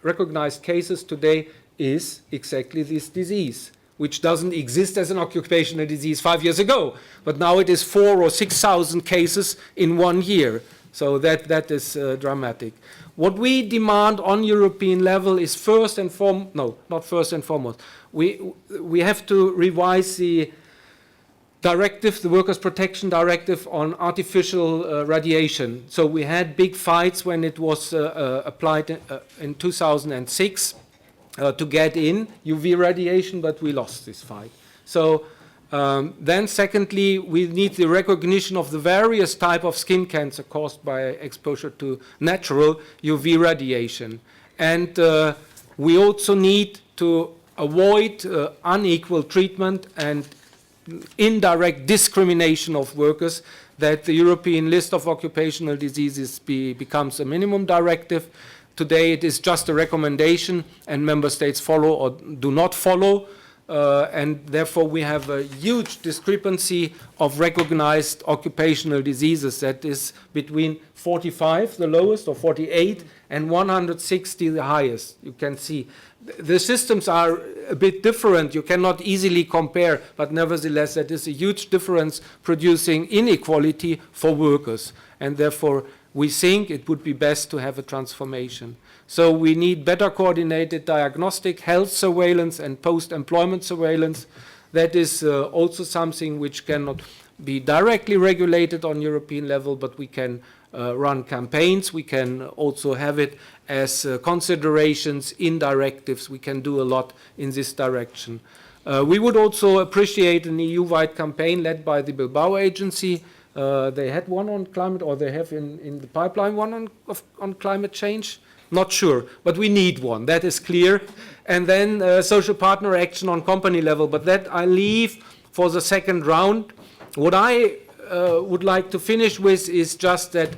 recognized cases today is exactly this disease, which doesn't exist as an occupational disease 5 years ago. But now it is 4,000 or 6,000 cases in 1 year. So that is dramatic. What we demand on European level is first and foremost, no, not first and foremost. We have to revise the directive, the Workers' Protection Directive on artificial radiation. So we had big fights when it was applied in 2006 to get in UV radiation, but we lost this fight. So then secondly, we need the recognition of the various type of skin cancer caused by exposure to natural UV radiation. And we also need to avoid unequal treatment and indirect discrimination of workers, that the European list of occupational diseases becomes a minimum directive. Today it is just a recommendation and member states follow or do not follow. And therefore we have a huge discrepancy of recognized occupational diseases that is between 45, the lowest, or 48, and 160, the highest. You can see the systems are a bit different. You cannot easily compare, but nevertheless that is a huge difference, producing inequality for workers. And therefore we think it would be best to have a transformation. So we need better coordinated diagnostic, health surveillance, and post-employment surveillance. That is also something which cannot be directly regulated on European level, but we can run campaigns. We can also have it as considerations in directives. We can do a lot in this direction. We would also appreciate an EU-wide campaign led by the Bilbao agency. They had one on climate, or they have in the pipeline one on climate change. Not sure, but we need one, that is clear. And then social partner action on company level, but that I leave for the second round. What I would like to finish with is just that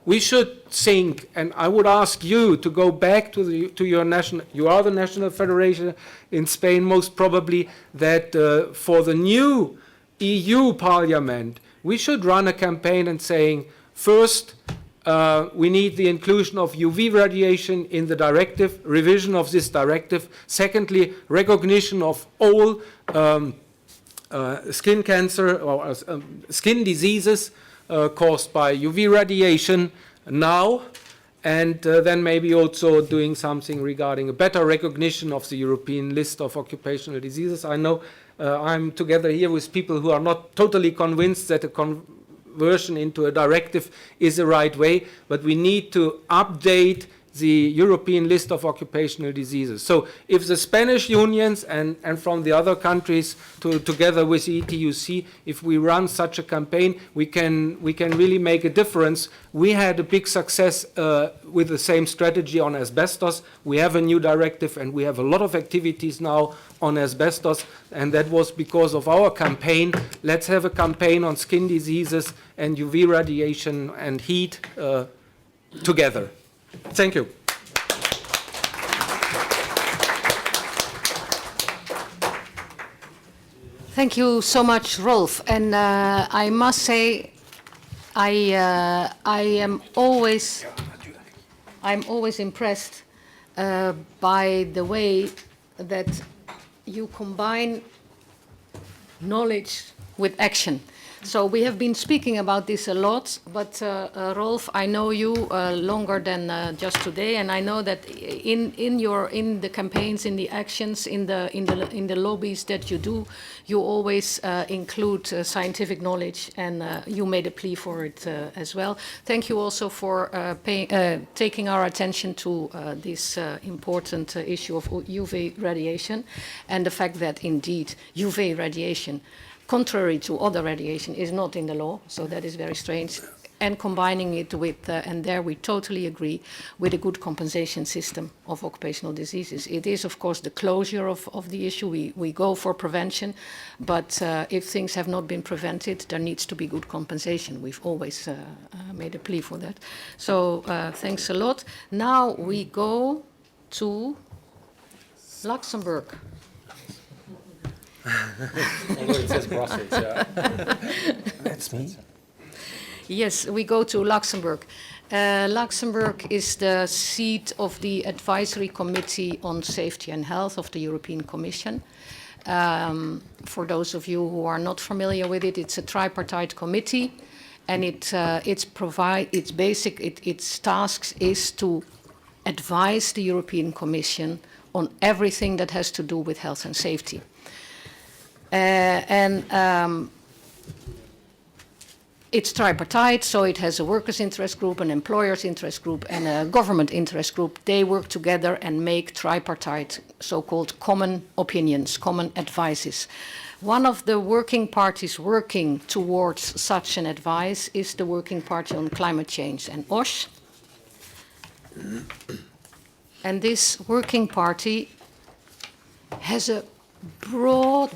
we should think, and I would ask you to go back to your national, you are the national federation in Spain most probably, that for the new EU Parliament, we should run a campaign and saying, first, we need the inclusion of UV radiation in the directive, revision of this directive. Secondly, recognition of all skin cancer or skin diseases caused by UV radiation now, and then maybe also doing something regarding a better recognition of the European list of occupational diseases. I know I'm together here with people who are not totally convinced that a conversion into a directive is the right way, but we need to update the European list of occupational diseases. So if the Spanish unions and from the other countries together with the ETUC, if we run such a campaign, we can really make a difference. We had a big success with the same strategy on asbestos. We have a new directive and we have a lot of activities now on asbestos, and that was because of our campaign. Let's have a campaign on skin diseases and UV radiation and heat together. Thank you. Thank you so much, Rolf. And I must say, I'm always impressed by the way that you combine knowledge with action. So we have been speaking about this a lot, but Rolf, I know you longer than just today, and I know that in the campaigns, in the actions, in the lobbies that you do, you always include scientific knowledge, and you made a plea for it as well. Thank you also for taking our attention to this important issue of UV radiation, and the fact that indeed UV radiation, contrary to other radiation, is not in the law, so that is very strange. And combining it with, and there we totally agree, with a good compensation system of occupational diseases. It is, of course, the closure of the issue. We go for prevention, but if things have not been prevented, there needs to be good compensation. We've always made a plea for that. So thanks a lot. Now we go to Luxembourg. Although it says Brussels, yeah. That's me. Yes, we go to Luxembourg. Luxembourg is the seat of the Advisory Committee on Safety and Health of the European Commission. For those of you who are not familiar with it, it's a tripartite committee, and its tasks is to advise the European Commission on everything that has to do with health and safety. It's tripartite, so it has a workers' interest group, an employers' interest group, and a government interest group. They work together and make tripartite, so-called common opinions, common advices. One of the working parties working towards such an advice is the Working Party on Climate Change, and OSH. And this working party has a broad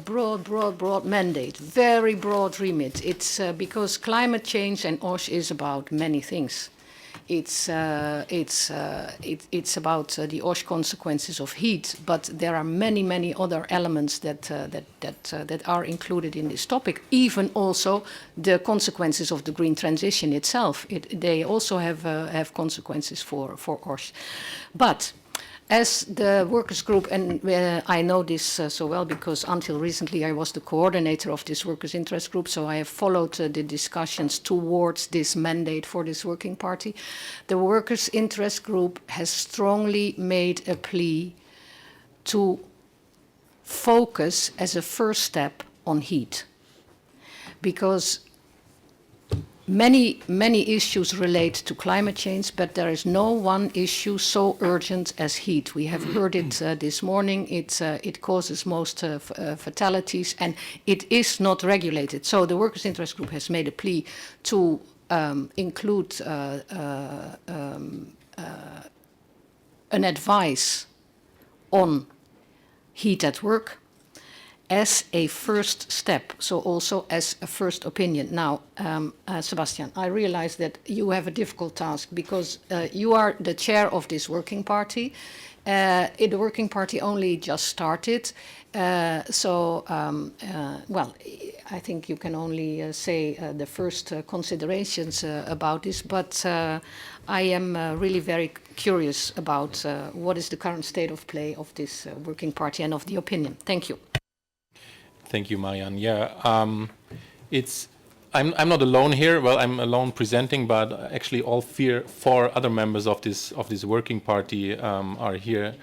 mandate, very broad remit. It's because climate change and OSH is about many things. It's about the OSH consequences of heat, but there are many other elements that are included in this topic. Even also the consequences of the green transition itself. They also have consequences for OSH, but. As the workers' group, and I know this so well because until recently I was the coordinator of this workers' interest group, so I have followed the discussions towards this mandate for this working party. The workers' interest group has strongly made a plea to focus as a first step on heat, because many issues relate to climate change, but there is no one issue so urgent as heat. We have heard it this morning. It causes most fatalities, and it is not regulated. So the Workers' Interest Group has made a plea to include an advice on heat at work as a first step, so also as a first opinion. Now, Sebastian, I realize that you have a difficult task because you are the chair of this working party. The working party only just started, well, I think you can only say the first considerations about this, but I am really very curious about what is the current state of play of this working party and of the opinion. Thank you. Thank you, Marian. Yeah, I'm not alone here. Well, I'm alone presenting, but actually all four other members of this working party are here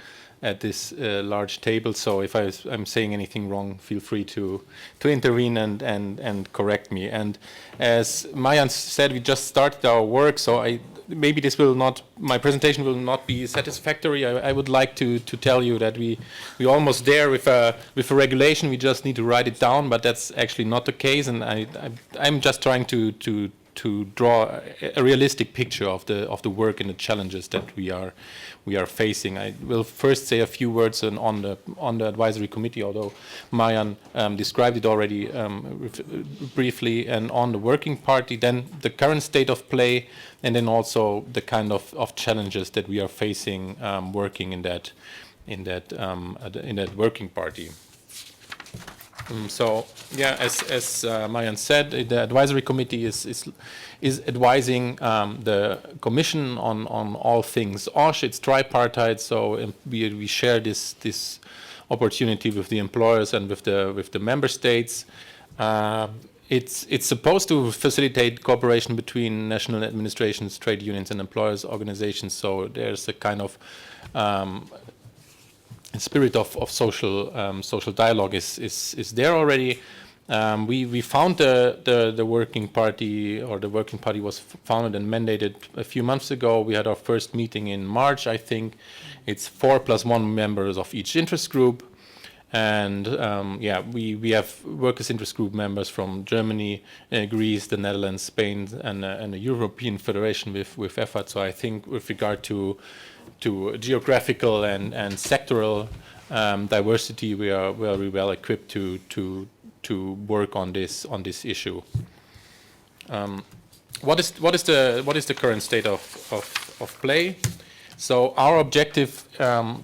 at this large table. So if I'm saying anything wrong, feel free to intervene and correct me. And as Marian said, we just started our work, so maybe my presentation will not be satisfactory. I would like to tell you that we're almost there with a regulation. We just need to write it down, but that's actually not the case. And I'm just trying to draw a realistic picture of the work and the challenges that we are facing. I will first say a few words on the advisory committee, although Marian described it already briefly, and on the working party, then the current state of play, and then also the kind of challenges that we are facing working in that working party. So yeah, as Marian said, the advisory committee is advising the Commission on all things OSH. It's tripartite, so we share this opportunity with the employers and with the member states. It's supposed to facilitate cooperation between national administrations, trade unions, and employers' organizations. So there's a kind of spirit of social dialogue is there already. We found the working party, or the working party was founded and mandated a few months ago. We had our first meeting in March, I think. It's 4 + 1 members of each interest group. And we have workers' interest group members from Germany, Greece, the Netherlands, Spain, and the European Federation with EFFAT. So I think with regard to geographical and sectoral diversity, we are very well equipped to work on this issue. What is the current state of play? So our objective,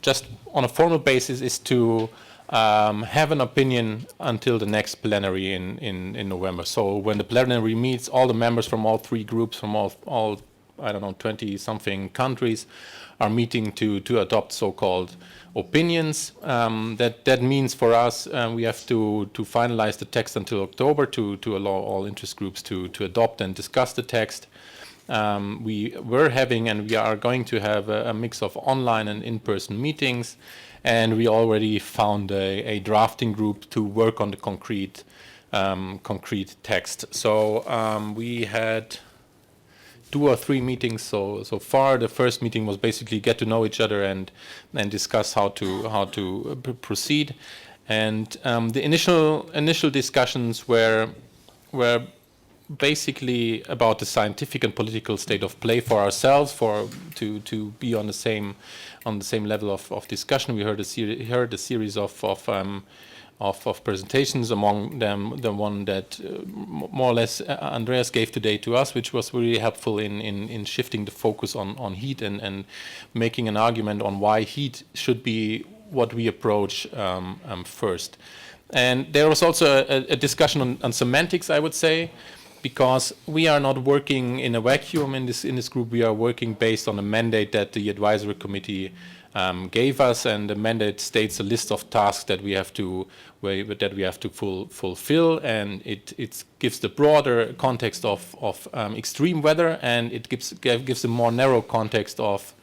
just on a formal basis, is to have an opinion until the next plenary in November. So when the plenary meets, all the members from all three groups, from all I don't know, 20-something countries are meeting to adopt so-called opinions. That means for us we have to finalize the text until October to allow all interest groups to adopt and discuss the text. We were having and we are going to have a mix of online and in-person meetings, and we already found a drafting group to work on the concrete text. So we had 2 or 3 meetings so far. The first meeting was basically get to know each other and discuss how to proceed. And the initial discussions were basically about the scientific and political state of play for ourselves, to be on the same level of discussion. We heard a series of presentations, among them the one that more or less Andreas gave today to us, which was really helpful in shifting the focus on heat and making an argument on why heat should be what we approach first. And there was also a discussion on semantics, I would say, because we are not working in a vacuum in this group. We are working based on a mandate that the advisory committee gave us, and the mandate states a list of tasks that we have to fulfill, and it gives the broader context of extreme weather, and it gives a more narrow context of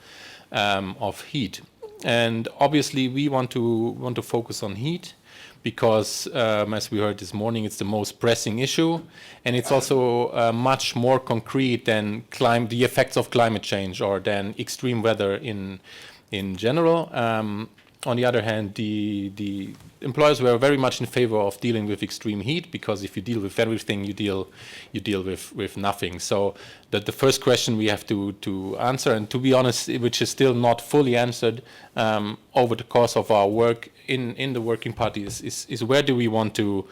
heat. And obviously we want to focus on heat, because as we heard this morning, it's the most pressing issue, and it's also much more concrete than the effects of climate change or than extreme weather in general. On the other hand, the employers were very much in favor of dealing with extreme heat, because if you deal with everything, you deal with nothing. So that the first question we have to answer, and to be honest, which is still not fully answered over the course of our work in the working party, is where do we want to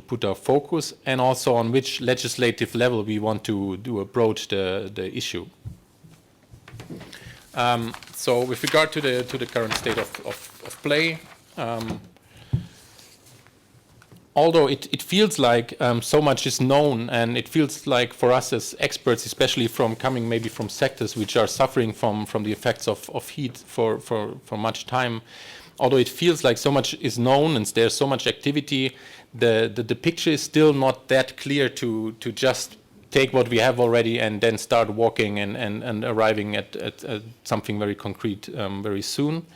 put our focus, and also on which legislative level we want to approach the issue. So with regard to the current state of play, although it feels like so much is known, and it feels like for us as experts, especially coming maybe from sectors which are suffering from the effects of heat for much time, although it feels like so much is known and there's so much activity, the picture is still not that clear to just take what we have already and then start walking and arriving at something very concrete very soon.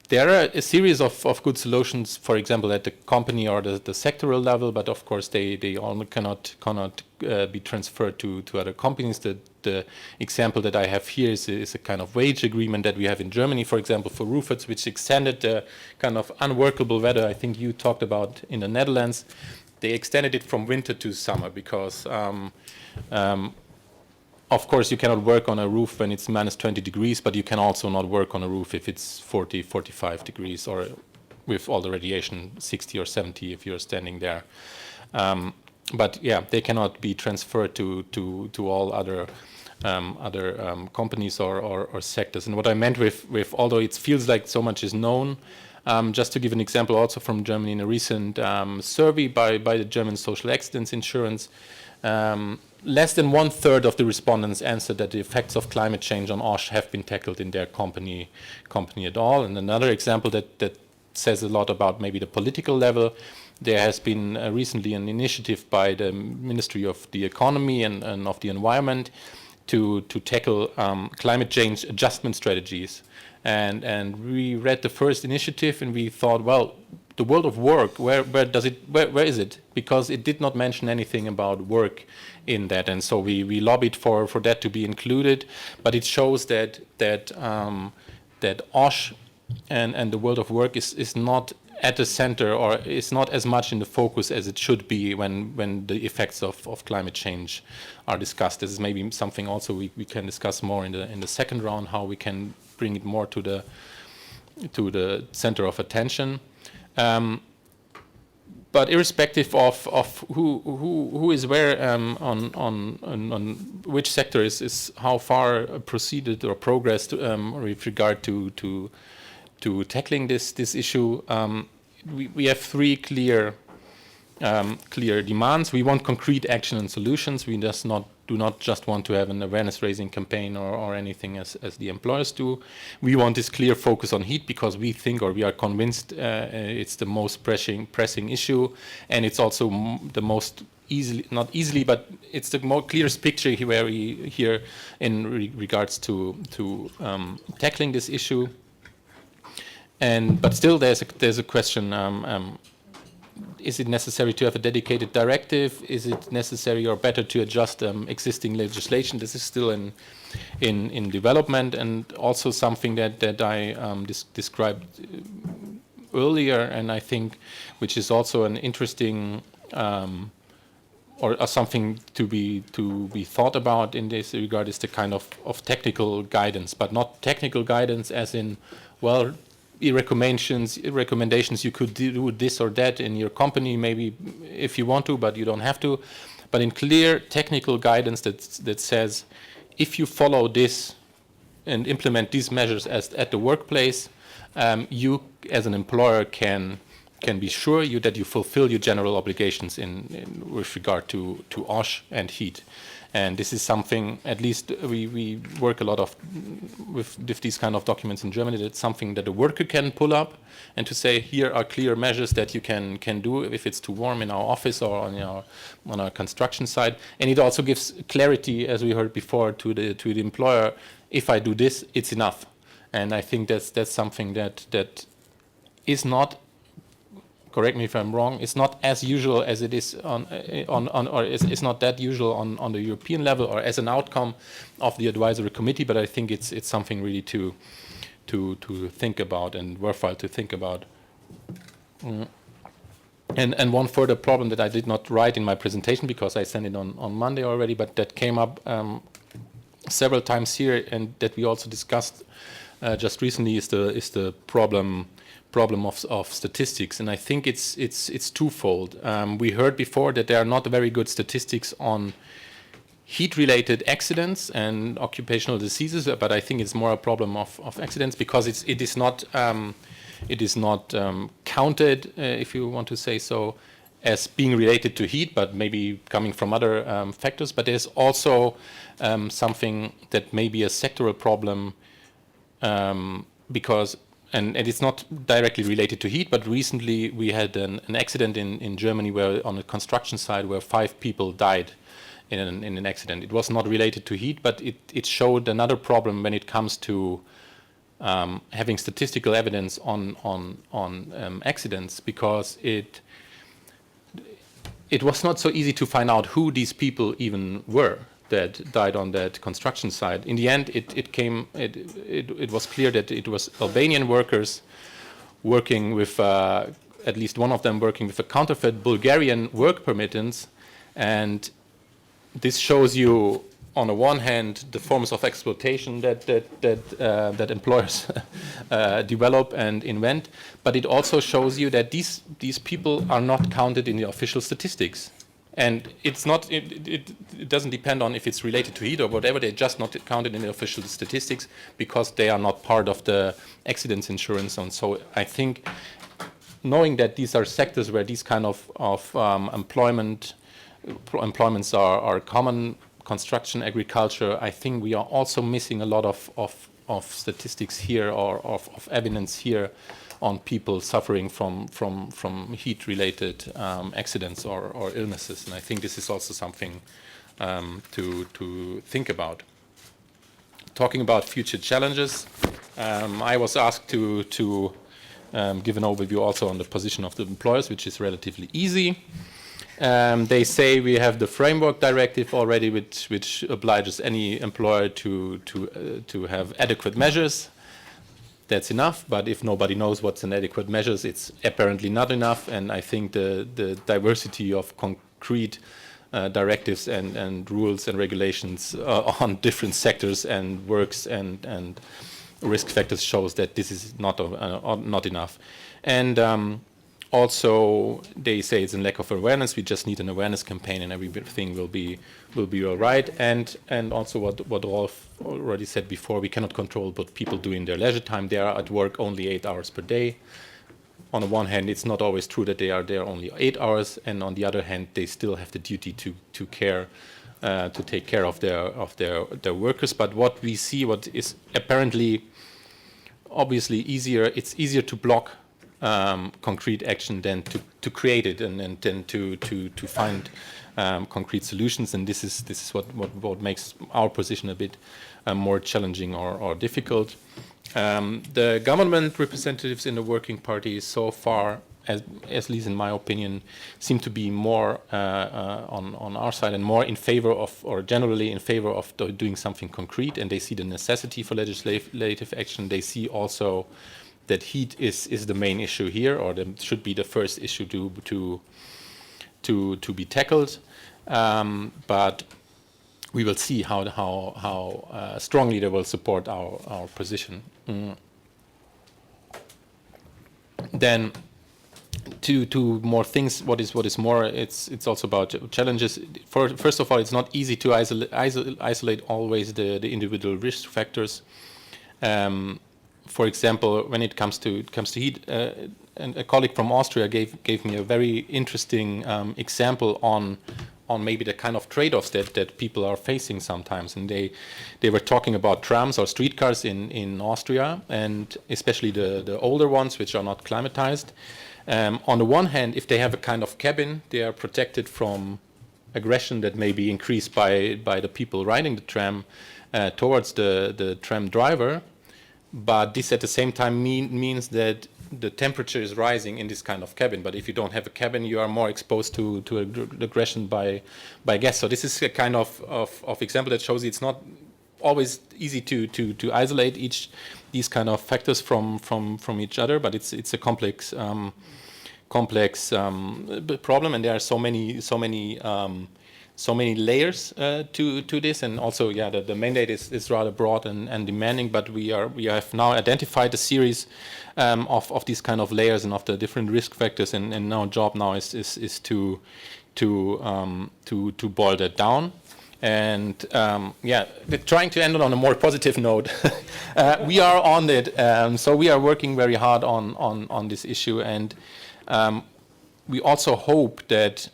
There are a series of good solutions, for example, at the company or the sectoral level, but of course they all cannot be transferred to other companies. The example that I have here is a kind of wage agreement that we have in Germany, for example, for roofers, which extended the kind of unworkable weather I think you talked about in the Netherlands. They extended it from winter to summer because, of course, you cannot work on a roof when it's minus 20 degrees, but you can also not work on a roof if it's 40, 45 degrees, or with all the radiation, 60 or 70 if you're standing there. But yeah, they cannot be transferred to all other companies or sectors. And what I meant with although it feels like so much is known, just to give an example also from Germany, in a recent survey by the German Social Accidents Insurance, less than 1/3 of the respondents answered that the effects of climate change on OSH have been tackled in their company at all. And another example that says a lot about maybe the political level, there has been recently an initiative by the Ministry of the Economy and of the Environment to tackle climate change adjustment strategies. And we read the first initiative and we thought, well, the world of work, where is it? Because it did not mention anything about work in that, and so we lobbied for that to be included. But it shows that OSH and the world of work is not at the center, or is not as much in the focus as it should be when the effects of climate change are discussed. This is maybe something also we can discuss more in the second round, how we can bring it more to the center of attention. But irrespective of who is where on which sector is how far proceeded or progressed with regard to tackling this issue, we have three clear demands. We want concrete action and solutions. We just do not just want to have an awareness raising campaign or anything as the employers do. We want this clear focus on heat because we think, or we are convinced, it's the most pressing issue, and it's also the most not easily, but it's the more clearest picture here in regards to tackling this issue. But still, there's a question. Is it necessary to have a dedicated directive? Is it necessary or better to adjust existing legislation? This is still in development, and also something that I described earlier, and I think which is also an interesting or something to be thought about in this regard is the kind of technical guidance, but not technical guidance as in, well, recommendations you could do this or that in your company maybe if you want to, but you don't have to, but in clear technical guidance that says if you follow this and implement these measures at the workplace, you as an employer can be sure that you fulfill your general obligations with regard to OSH and heat. And this is something, at least we work a lot with these kind of documents in Germany. That's something that a worker can pull up and to say, here are clear measures that you can do if it's too warm in our office or on our construction site. And it also gives clarity, as we heard before, to the employer. If I do this, it's enough. And I think that's something that is not. Correct me if I'm wrong. It's not as usual as it is or it's not that usual on the European level or as an outcome of the advisory committee. But I think it's something really to think about and worthwhile to think about. And one further problem that I did not write in my presentation because I sent it on Monday already, but that came up several times here and that we also discussed just recently is the problem of statistics, and I think it's twofold. We heard before that there are not very good statistics on heat-related accidents and occupational diseases, but I think it's more a problem of accidents because it is not counted, if you want to say so, as being related to heat, but maybe coming from other factors. But there's also something that may be a sectoral problem because. And it's not directly related to heat, but recently we had an accident in Germany where on a construction site where 5 people died in an accident. It was not related to heat, but it showed another problem when it comes to having statistical evidence on accidents, because it was not so easy to find out who these people even were that died on that construction site. In the end, it was clear that it was Albanian workers working with, at least one of them working with a counterfeit Bulgarian work permittance, and this shows you, on the one hand, the forms of exploitation that employers develop and invent, but it also shows you that these people are not counted in the official statistics. And it's not. It doesn't depend on if it's related to heat or whatever. They're just not counted in the official statistics because they are not part of the accidents insurance. And so I think, knowing that these are sectors where these kind of employments are common, construction, agriculture, I think we are also missing a lot of statistics here or of evidence here on people suffering from heat-related accidents or illnesses, and I think this is also something to think about. Talking about future challenges, I was asked to give an overview also on the position of the employers, which is relatively easy. They say we have the framework directive already, which obliges any employer to have adequate measures. That's enough, but if nobody knows what's an adequate measures, it's apparently not enough. And I think the diversity of concrete directives and rules and regulations on different sectors and works and risk factors shows that this is not enough. And also, they say it's a lack of awareness. We just need an awareness campaign, and everything will be all right. And also, what Rolf already said before, we cannot control what people do in their leisure time. They are at work only 8 hours per day. On the one hand, it's not always true that they are there only 8 hours, and on the other hand, they still have the duty to care to take care of their workers. But what we see, what is apparently obviously easier, it's easier to block concrete action than to create it, and then to find concrete solutions. And this is what makes our position a bit more challenging or difficult. The government representatives in the working party so far, at least in my opinion, seem to be more on our side and more in favor of, or generally in favor of doing something concrete, and they see the necessity for legislative action. They see also that heat is the main issue here, or that should be the first issue to be tackled. But we will see how strongly they will support our position. Then to more things. What is more? It's also about challenges. First of all, it's not easy to isolate always the individual risk factors. For example, when it comes to heat, and a colleague from Austria gave me a very interesting example on maybe the kind of trade-offs that people are facing sometimes. And they were talking about trams or streetcars in Austria, and especially the older ones, which are not climatized. On the one hand, if they have a kind of cabin, they are protected from aggression that may be increased by the people riding the tram towards the tram driver. But this at the same time means that the temperature is rising in this kind of cabin. But if you don't have a cabin, you are more exposed to aggression by guests. So this is a kind of example that shows it's not always easy to isolate these kind of factors from each other. But it's a complex problem, and there are so many layers to this, and also the mandate is rather broad and demanding. But we have now identified a series of these kind of layers and of the different risk factors, and our job now is to boil that down. And trying to end it on a more positive note, we are on it. So we are working very hard on this issue, and we also hope that.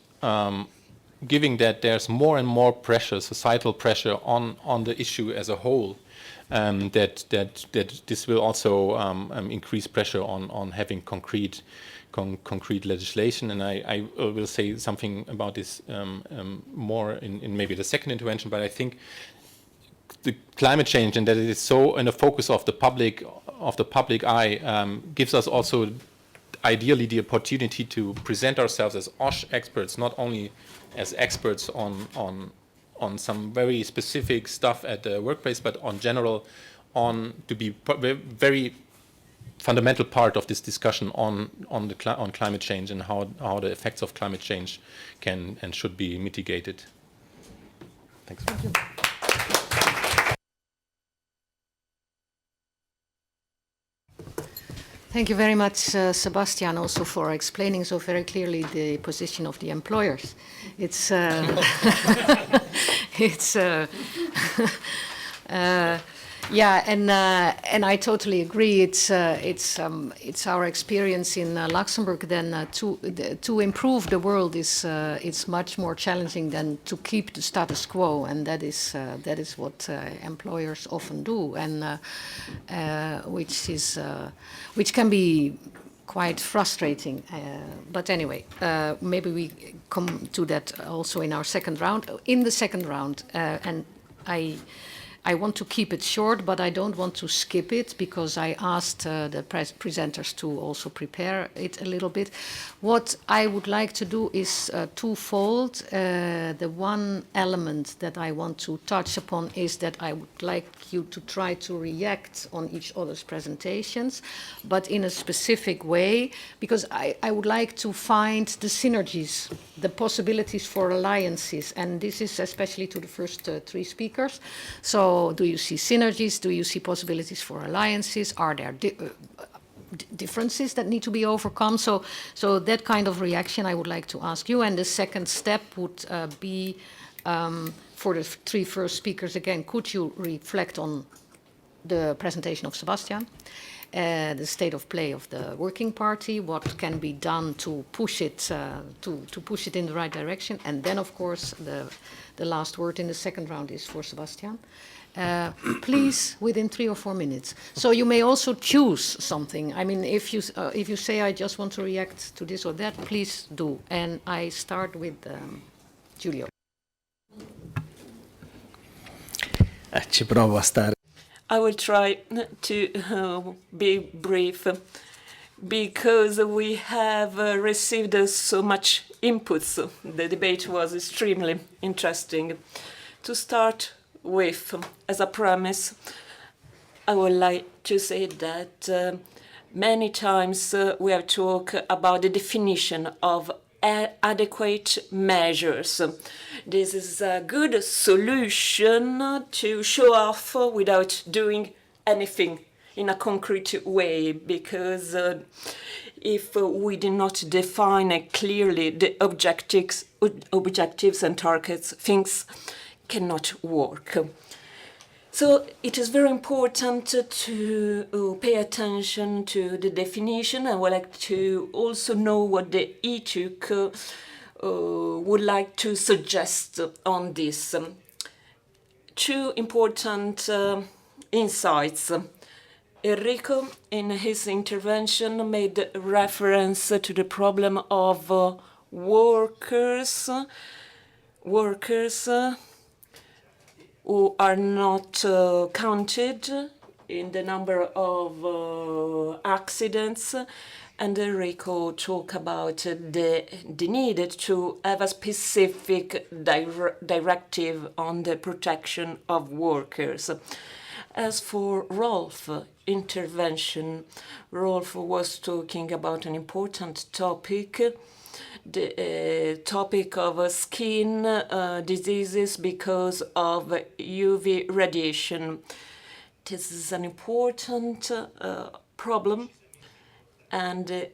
Given that there's more and more pressure, societal pressure on the issue as a whole, that this will also increase pressure on having concrete legislation. And I will say something about this more in maybe the second intervention. But I think the climate change, and that it is so in the focus of the public eye, gives us also ideally the opportunity to present ourselves as OSH experts, not only as experts on some very specific stuff at the workplace, but on general, to be very fundamental part of this discussion on climate change and how the effects of climate change can and should be mitigated. Thanks. Thank you. Thank you very much, Sebastian, also for explaining so very clearly the position of the employers. It's and I totally agree. It's our experience in Luxembourg. Then to improve the world is much more challenging than to keep the status quo, and that is what employers often do, and which can be quite frustrating. But anyway, maybe we come to that also in our second round. In the second round, and I want to keep it short, but I don't want to skip it because I asked the presenters to also prepare it a little bit. What I would like to do is twofold. The one element that I want to touch upon is that I would like you to try to react on each other's presentations, but in a specific way, because I would like to find the synergies, the possibilities for alliances, and this is especially to the first three speakers. So do you see synergies? Do you see possibilities for alliances? Are there differences that need to be overcome? So that kind of reaction I would like to ask you. And the second step would be for the three first speakers again, could you reflect on the presentation of Sebastian? the state of play of the working party, what can be done to push it to push it in the right direction, and then of course the last word in the second round is for Sebastian. Please, within 3 or 4 minutes. So you may also choose something. I mean, if you say I just want to react to this or that, please do. And I start with Giulio. Ci provo a stare. I will try to be brief because we have received so much inputs. The debate was extremely interesting. To start with, as a premise, I would like to say that many times we have talked about the definition of adequate measures. This is a good solution to show off without doing anything in a concrete way, because if we do not define clearly the objectives and targets, things cannot work. So it is very important to pay attention to the definition. I would like to also know what the ETUI would like to suggest on this. Two important insights. Enrico, in his intervention, made reference to the problem of workers who are not counted in the number of accidents, and Enrico talked about the need to have a specific directive on the protection of workers. As for Rolf intervention, Rolf was talking about an important topic, the topic of skin diseases because of UV radiation. This is an important problem, and it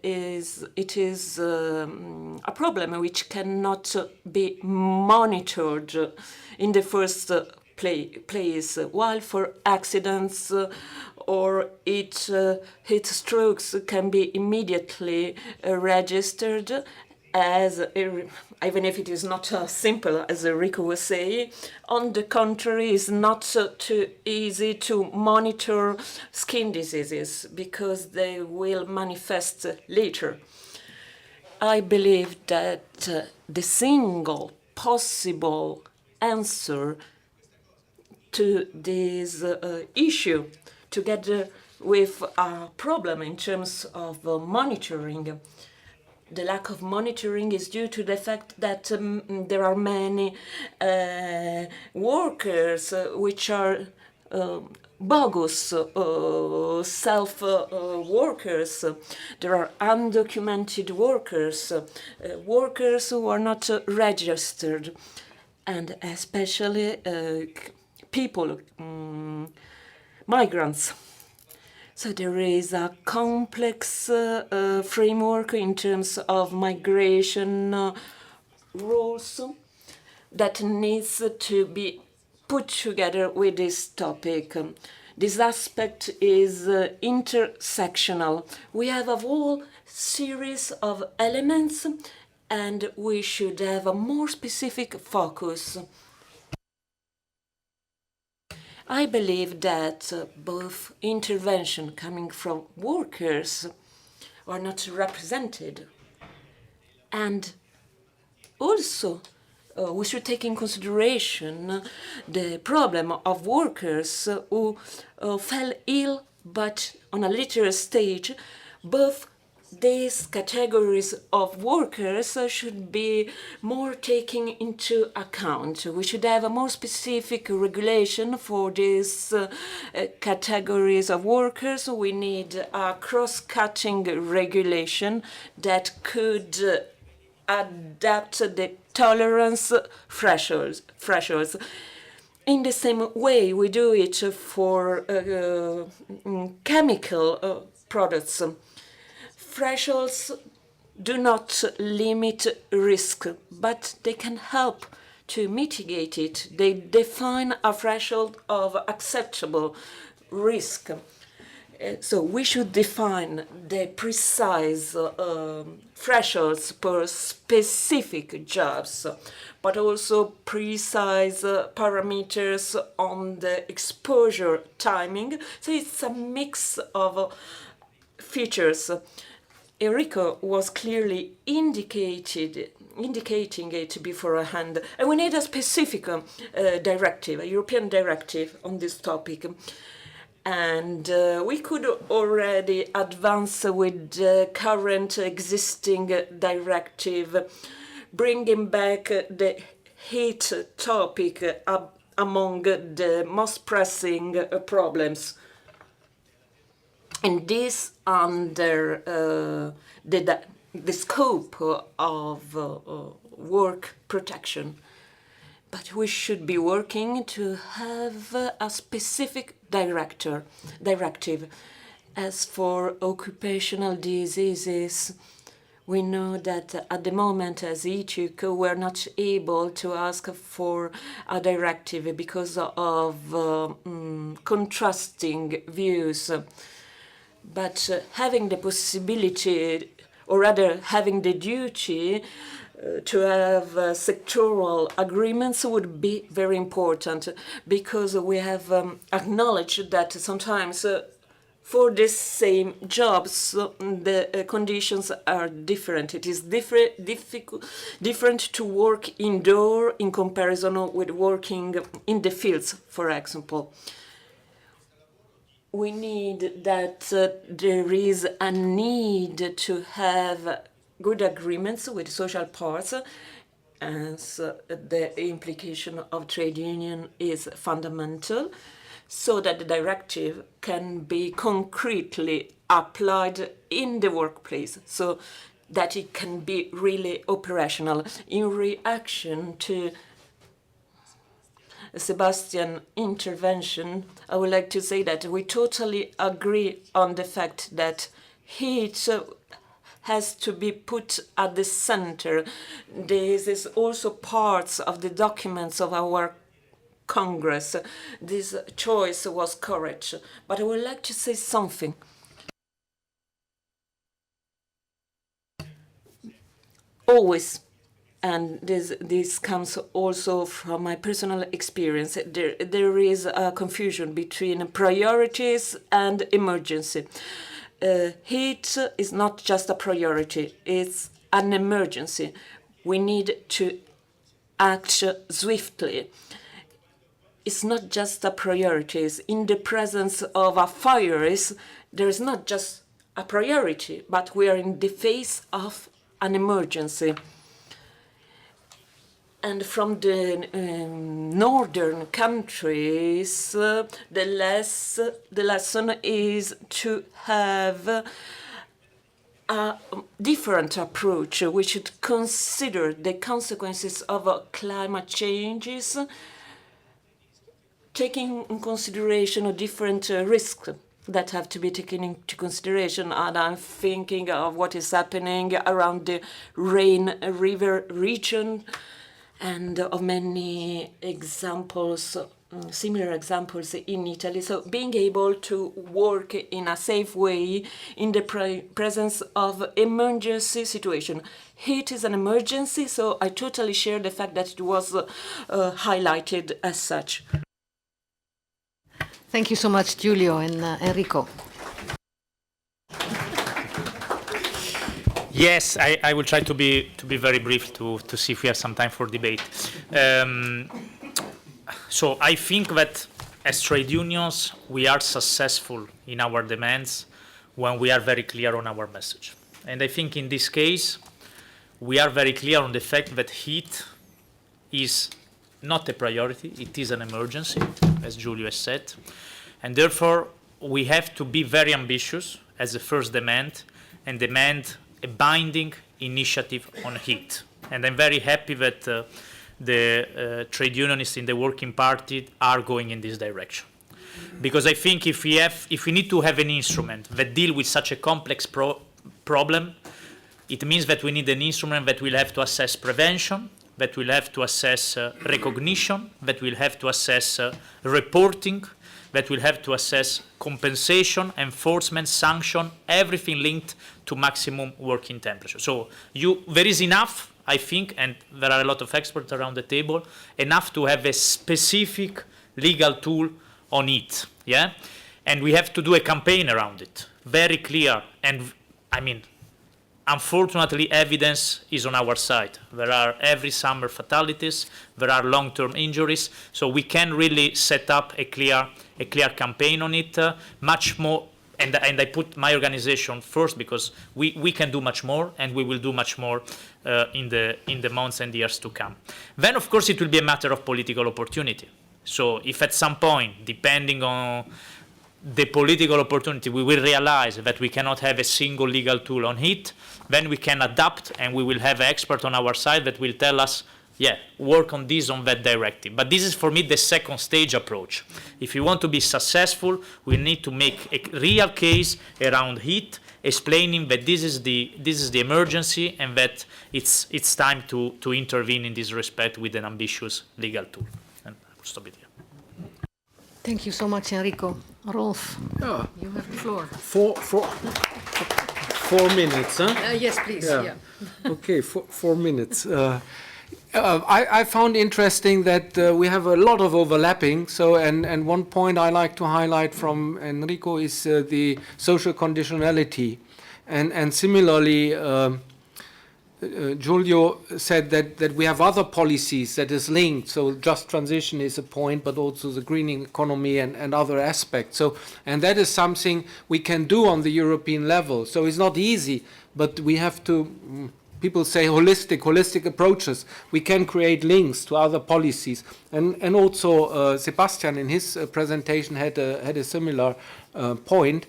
is a problem which cannot be monitored in the first place, while for accidents or heat strokes can be immediately registered, as even if it is not simple, as Enrico was saying. On the contrary, it's not too easy to monitor skin diseases because they will manifest later. I believe that the single possible answer to this issue, together with a problem in terms of monitoring, the lack of monitoring is due to the fact that there are many workers which are bogus self-workers. There are undocumented workers, workers who are not registered, and especially people, migrants. So there is a complex framework in terms of migration rules that needs to be put together with this topic. This aspect is intersectional. We have a whole series of elements, and we should have a more specific focus. I believe that both intervention coming from workers are not represented, and also we should take in consideration the problem of workers who fell ill but on a later stage. Both these categories of workers should be more taken into account. We should have a more specific regulation for these categories of workers. We need a cross-cutting regulation that could adapt the tolerance thresholds. In the same way we do it for chemical products. Thresholds do not limit risk, but they can help to mitigate it. They define a threshold of acceptable risk. So we should define the precise thresholds per specific jobs, but also precise parameters on the exposure timing. So it's a mix of features. Enrico was clearly indicating it beforehand, and we need a specific directive, a European directive on this topic. And we could already advance with the current existing directive, bringing back the heat topic among the most pressing problems. And this under the scope of work protection. But we should be working to have a specific directive. As for occupational diseases, we know that at the moment as ETUI we're not able to ask for a directive because of contrasting views. But having the possibility, or rather having the duty, to have sectoral agreements would be very important, because we have acknowledged that sometimes for the same jobs the conditions are different. It is different to work indoor in comparison with working in the fields, for example. We need that there is a need to have good agreements with social parts, as the implication of trade union is fundamental, so that the directive can be concretely applied in the workplace, so that it can be really operational. In reaction to Sebastian's intervention, I would like to say that we totally agree on the fact that heat has to be put at the center. This is also part of the documents of our Congress. This choice was correct. But I would like to say something. Always, and this comes also from my personal experience, there is a confusion between priorities and emergency. Heat is not just a priority, it's an emergency. We need to act swiftly. It's not just a priority. In the presence of a fire, there is not just a priority, but we are in the face of an emergency. And from the northern countries, the lesson is to have a different approach. We should consider the consequences of climate changes, taking in consideration different risks that have to be taken into consideration. And I'm thinking of what is happening around the Rhine River region, and of many examples, similar examples in Italy. So being able to work in a safe way in the presence of emergency situation. Heat is an emergency, so I totally share the fact that it was highlighted as such. Thank you so much, Giulio and Enrico. Yes, I will try to be very brief to see if we have some time for debate. So I think that as trade unions, we are successful in our demands when we are very clear on our message. And I think in this case, we are very clear on the fact that heat is not a priority, it is an emergency, as Giulio has said. And therefore, we have to be very ambitious as a first demand and demand a binding initiative on heat. And I'm very happy that the trade unionists in the Working Party are going in this direction. Because I think if we need to have an instrument that deals with such a complex problem, it means that we need an instrument that will have to assess prevention, that will have to assess recognition, that will have to assess reporting, that will have to assess compensation, enforcement, sanction, everything linked to maximum working temperature. So there is enough, I think, and there are a lot of experts around the table, enough to have a specific legal tool on it, yeah? And we have to do a campaign around it, very clear. And I mean, unfortunately, evidence is on our side. There are every summer fatalities, there are long-term injuries, so we can really set up a clear campaign on it, much more. And I put my organization first because we can do much more, and we will do much more in the months and years to come. Then, of course, it will be a matter of political opportunity. So if at some point, depending on the political opportunity, we will realize that we cannot have a single legal tool on heat, then we can adapt, and we will have experts on our side that will tell us, yeah, work on this, on that directive. But this is, for me, the second stage approach. If you want to be successful, we need to make a real case around heat, explaining that this is the emergency, and that it's time to intervene in this respect with an ambitious legal tool. And I will stop it here. Thank you so much, Enrico. Rolf, Yeah. you have the floor. 4 minutes, huh? Yes, please. Yeah. Okay, 4 minutes. I found interesting that we have a lot of overlapping. So, and one point I like to highlight from Enrico is the social conditionality, and similarly, Giulio said that we have other policies that is linked. So just transition is a point, but also the greening economy and other aspects. So, and that is something we can do on the European level. So it's not easy, but we have to, people say holistic approaches. We can create links to other policies. And also Sebastian in his presentation had a similar point.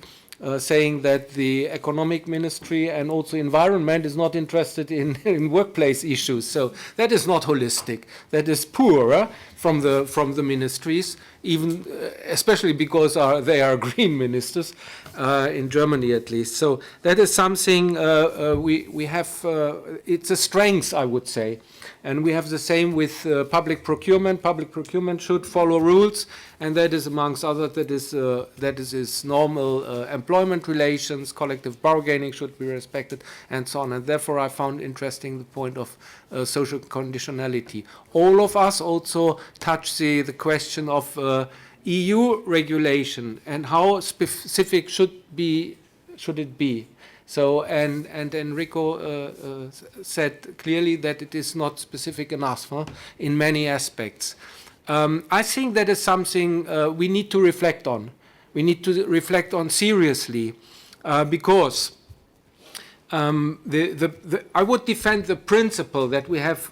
Saying that the economic ministry and also environment is not interested in workplace issues. So that is not holistic. That is poor from the ministries, even especially because they are green ministers in Germany at least. So that is something we have. It's a strength, I would say. And we have the same with public procurement. Public procurement should follow rules, and that is amongst others, that is normal employment relations, collective bargaining should be respected, and so on. And therefore, I found interesting the point of social conditionality. All of us also touch the question of EU regulation and how specific should it be. So, and Enrico said clearly that it is not specific enough in many aspects. I think that is something we need to reflect on. We need to reflect on seriously because I would defend the principle that we have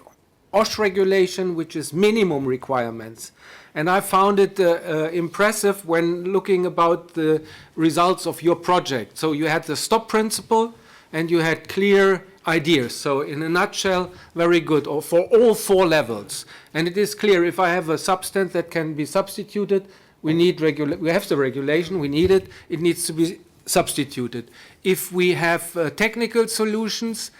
OSH regulation, which is minimum requirements. And I found it impressive when looking about the results of your project. So you had the stop principle and you had clear ideas. So in a nutshell, very good, or for all 4 levels. And it is clear if I have a substance that can be substituted, we have the regulation, we need it, it needs to be substituted. If we have technical solutions,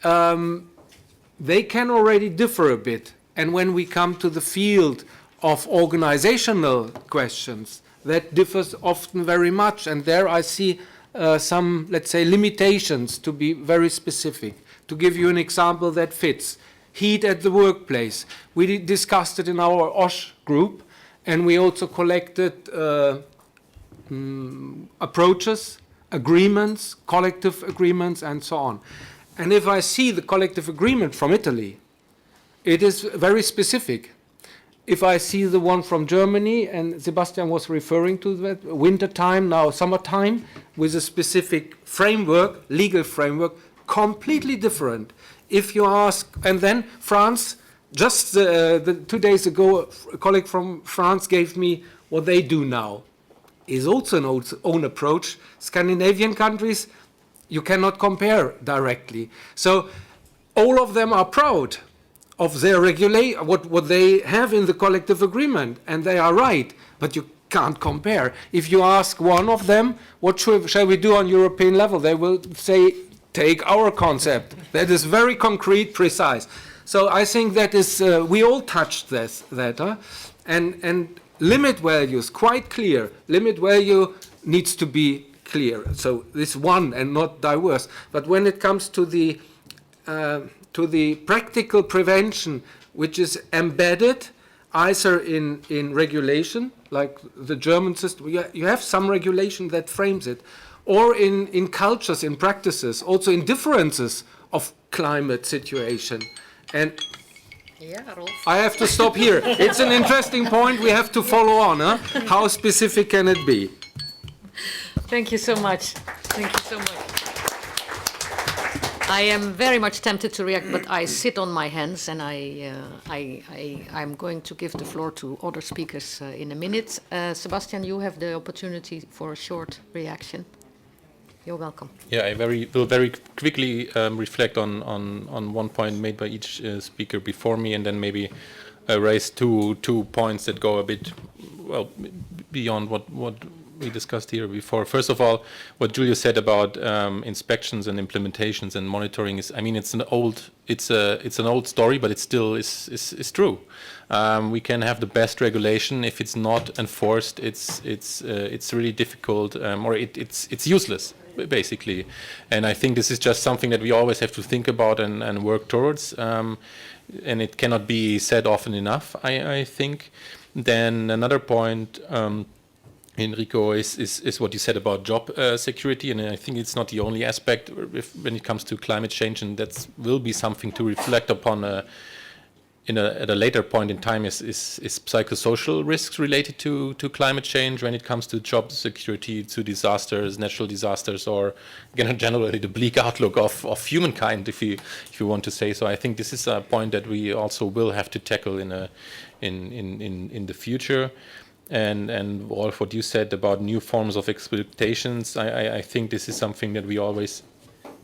they can already differ a bit. And when we come to the field of organizational questions, that differs often very much. And there I see some, let's say, limitations to be very specific. To give you an example that fits, heat at the workplace. We discussed it in our OSH group, and we also collected approaches, agreements, collective agreements, and so on. And if I see the collective agreement from Italy, it is very specific. If I see the one from Germany, and Sebastian was referring to that, winter time, now summertime, with a specific framework, legal framework, completely different. If you ask, and then France, just 2 days ago, a colleague from France gave me what they do now. Is also an own approach. Scandinavian countries, you cannot compare directly. So all of them are proud of their what they have in the collective agreement, and they are right, but you can't compare. If you ask one of them, what shall we do on European level, they will say, take our concept. That is very concrete, precise. So I think that is, we all touched that. And limit values, quite clear. Limit value needs to be clear. So this one and not diverse. But when it comes to the practical prevention, which is embedded either in regulation, like the German system, you have some regulation that frames it, or in cultures, in practices, also in differences of climate situation. And Rolf. I have to stop here. It's an interesting point. We have to follow on. Huh? How specific can it be? Thank you so much. Thank you so much. I am very much tempted to react, but I sit on my hands, and I'm going to give the floor to other speakers in a minute. Sebastian, you have the opportunity for a short reaction. You're welcome. Yeah, I will very quickly reflect on one point made by each speaker before me, and then maybe raise two points that go a bit beyond what we discussed here before. First of all, what Giulio said about inspections and implementations and monitoring is, I mean, it's an old story, but it still is true. We can have the best regulation. If it's not enforced, it's really difficult, or it's useless, basically. And I think this is just something that we always have to think about and work towards. And it cannot be said often enough, I think. Then another point, Enrico, is what you said about job security, and I think it's not the only aspect when it comes to climate change, and that will be something to reflect upon at a later point in time. Is psychosocial risks related to climate change when it comes to job security, to disasters, natural disasters, or generally the bleak outlook of humankind, if you want to say so. I think this is a point that we also will have to tackle in the future. And Rolf, what you said about new forms of exploitations, I think this is something that we always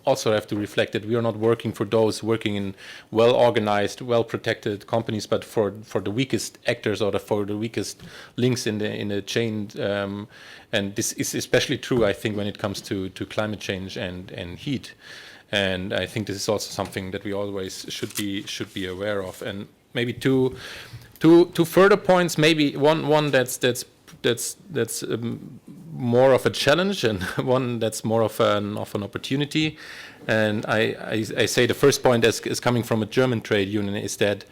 also have to reflect, that we are not working for those working in well-organized, well-protected companies, but for the weakest actors, or for the weakest links in the chain. And this is especially true, I think, when it comes to climate change and heat. And I think this is also something that we always should be aware of. And maybe two further points. Maybe one that's more of a challenge, and one that's more of an opportunity. And I say the first point is coming from a German trade union, is that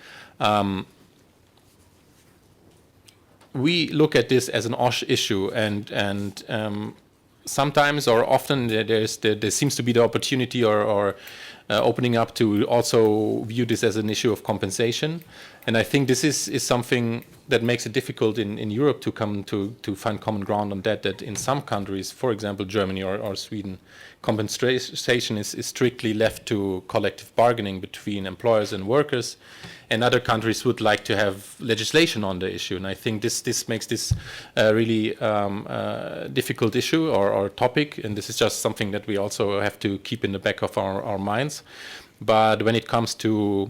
we look at this as an OSH issue, and sometimes or often there seems to be the opportunity or opening up to also view this as an issue of compensation. And I think this is something that makes it difficult in Europe to come to find common ground on that in some countries, for example Germany or Sweden, compensation is strictly left to collective bargaining between employers and workers, and other countries would like to have legislation on the issue. And I think this makes this a really difficult issue or topic, and this is just something that we also have to keep in the back of our minds. But when it comes to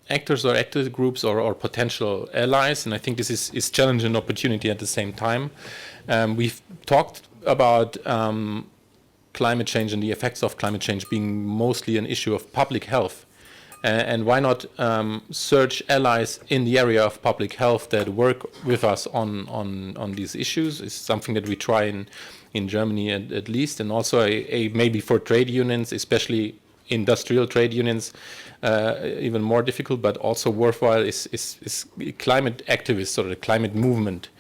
actors or actor groups or potential allies, and I think this is challenge and opportunity at the same time. We've talked about climate change and the effects of climate change being mostly an issue of public health. And why not search allies in the area of public health that work with us on these issues? It's something that we try in Germany at least, and also maybe for trade unions, especially industrial trade unions, even more difficult, but also worthwhile is climate activists, or the climate movement,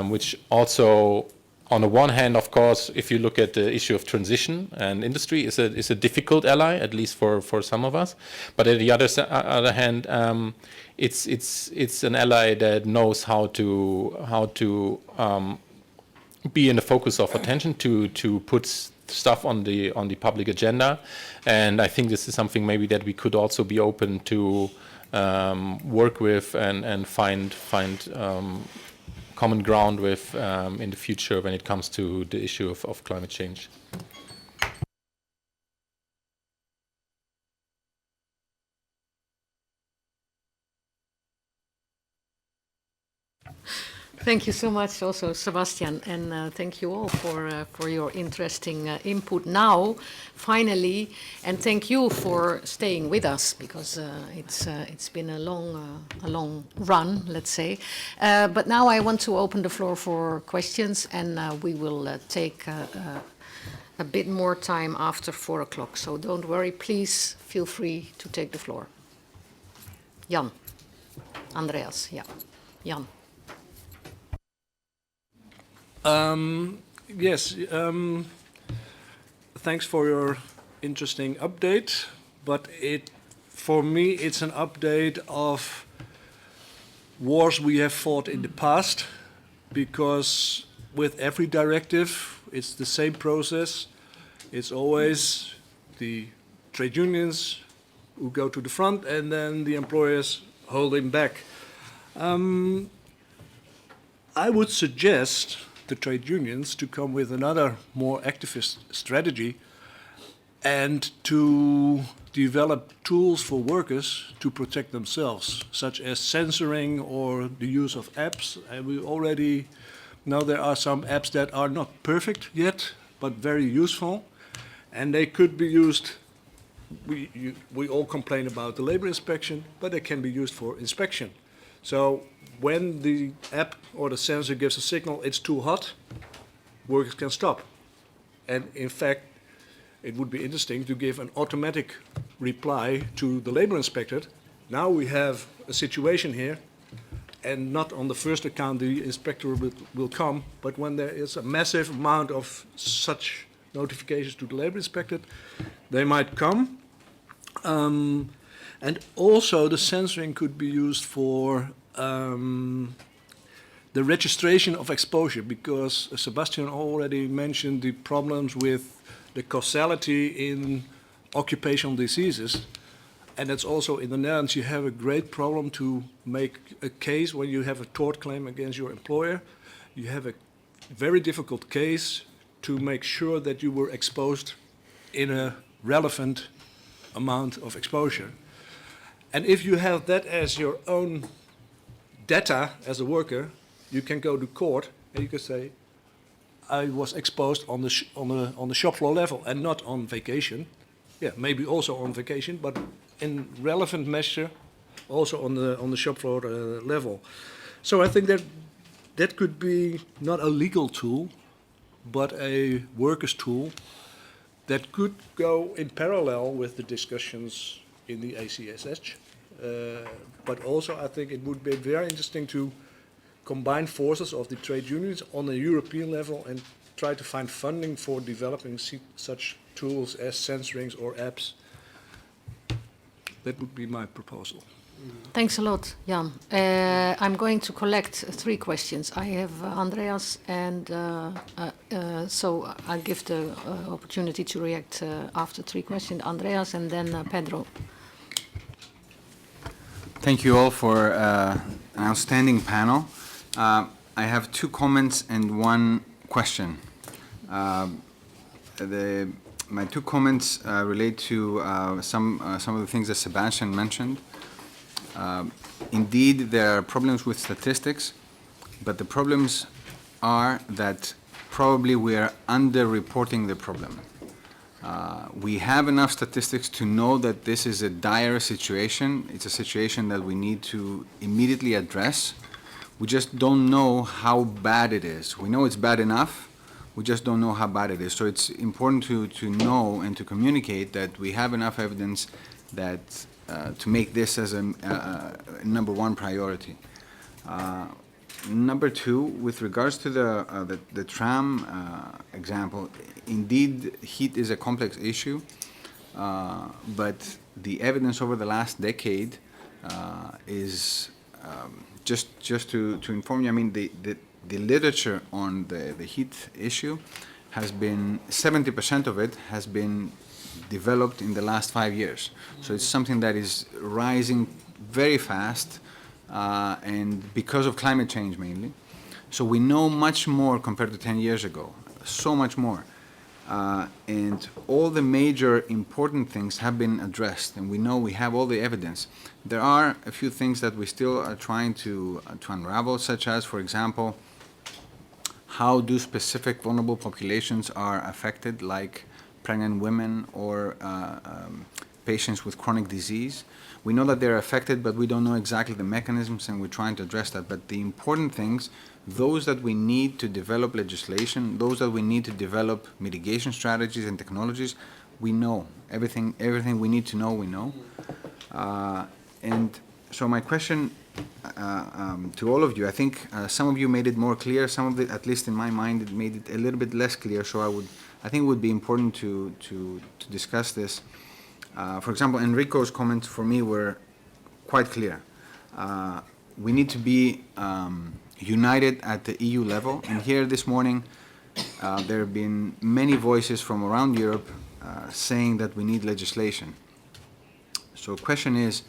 which also, on the one hand, of course, if you look at the issue of transition and industry, is a difficult ally, at least for some of us. But at the other hand, it's an ally that knows how to be in the focus of attention, to put stuff on the public agenda. And I think this is something maybe that we could also be open to work with and find common ground with in the future when it comes to the issue of climate change. Thank you so much also, Sebastian, and thank you all for your interesting input now, finally, and thank you for staying with us, because it's been a long run, let's say. But now I want to open the floor for questions, and we will take a bit more time after 4 o'clock. So don't worry, please feel free to take the floor. Jan. Andreas, yeah. Jan. Yes, thanks for your interesting update, but for me it's an update of wars we have fought in the past, because with every directive it's the same process. It's always the trade unions who go to the front and then the employers holding back. I would suggest the trade unions to come with another more activist strategy and to develop tools for workers to protect themselves, such as censoring or the use of apps. And we already know there are some apps that are not perfect yet, but very useful, and they could be used. We all complain about the labor inspection, but they can be used for inspection. So when the app or the sensor gives a signal it's too hot, workers can stop. And in fact, it would be interesting to give an automatic reply to the labor inspector. Now we have a situation here, and not on the first account the inspector will come, but when there is a massive amount of such notifications to the labor inspector, they might come. And also the censoring could be used for the registration of exposure, because Sebastian already mentioned the problems with the causality in occupational diseases. And that's also in the Netherlands, you have a great problem to make a case when you have a tort claim against your employer. You have a very difficult case to make sure that you were exposed in a relevant amount of exposure. And if you have that as your own data as a worker, you can go to court and you can say, I was exposed on the shop floor level and not on vacation. Yeah, maybe also on vacation, but in relevant measure, also on the shop floor level. So I think that could be not a legal tool, but a workers' tool that could go in parallel with the discussions in the ACSH. But also I think it would be very interesting to combine forces of the trade unions on a European level and try to find funding for developing such tools as censorings or apps. That would be my proposal. Thanks a lot, Jan. I'm going to collect 3 questions. I have Andreas, and so I'll give the opportunity to react after 3 questions. Andreas, and then Pedro. Thank you all for an outstanding panel. I have 2 comments and 1 question. My 2 comments relate to some of the things that Sebastian mentioned. Indeed, there are problems with statistics, but the problems are that probably we are under-reporting the problem. We have enough statistics to know that this is a dire situation. It's a situation that we need to immediately address. We just don't know how bad it is. We know it's bad enough, we just don't know how bad it is. So it's important to know and to communicate that we have enough evidence that to make this as a number 1 priority. Number 2, with regards to the tram example, indeed heat is a complex issue, but the evidence over the last decade is just to inform you. I mean, the literature on the heat issue has been 70% of it has been developed in the last 5 years. So it's something that is rising very fast, and because of climate change mainly. So we know much more compared to 10 years ago, so much more. And all the major important things have been addressed, and we know we have all the evidence. There are a few things that we still are trying to unravel, such as, for example, how do specific vulnerable populations are affected, like pregnant women or patients with chronic disease. We know that they're affected, but we don't know exactly the mechanisms, and we're trying to address that. But the important things, those that we need to develop legislation, those that we need to develop mitigation strategies and technologies, we know. Everything we need to know, we know. And so my question to all of you, I think some of you made it more clear, some of it, at least in my mind, it made it a little bit less clear, so I think it would be important to discuss this. For example, Enrico's comments for me were quite clear. We need to be united at the EU level, and here this morning there have been many voices from around Europe saying that we need legislation. So the question is,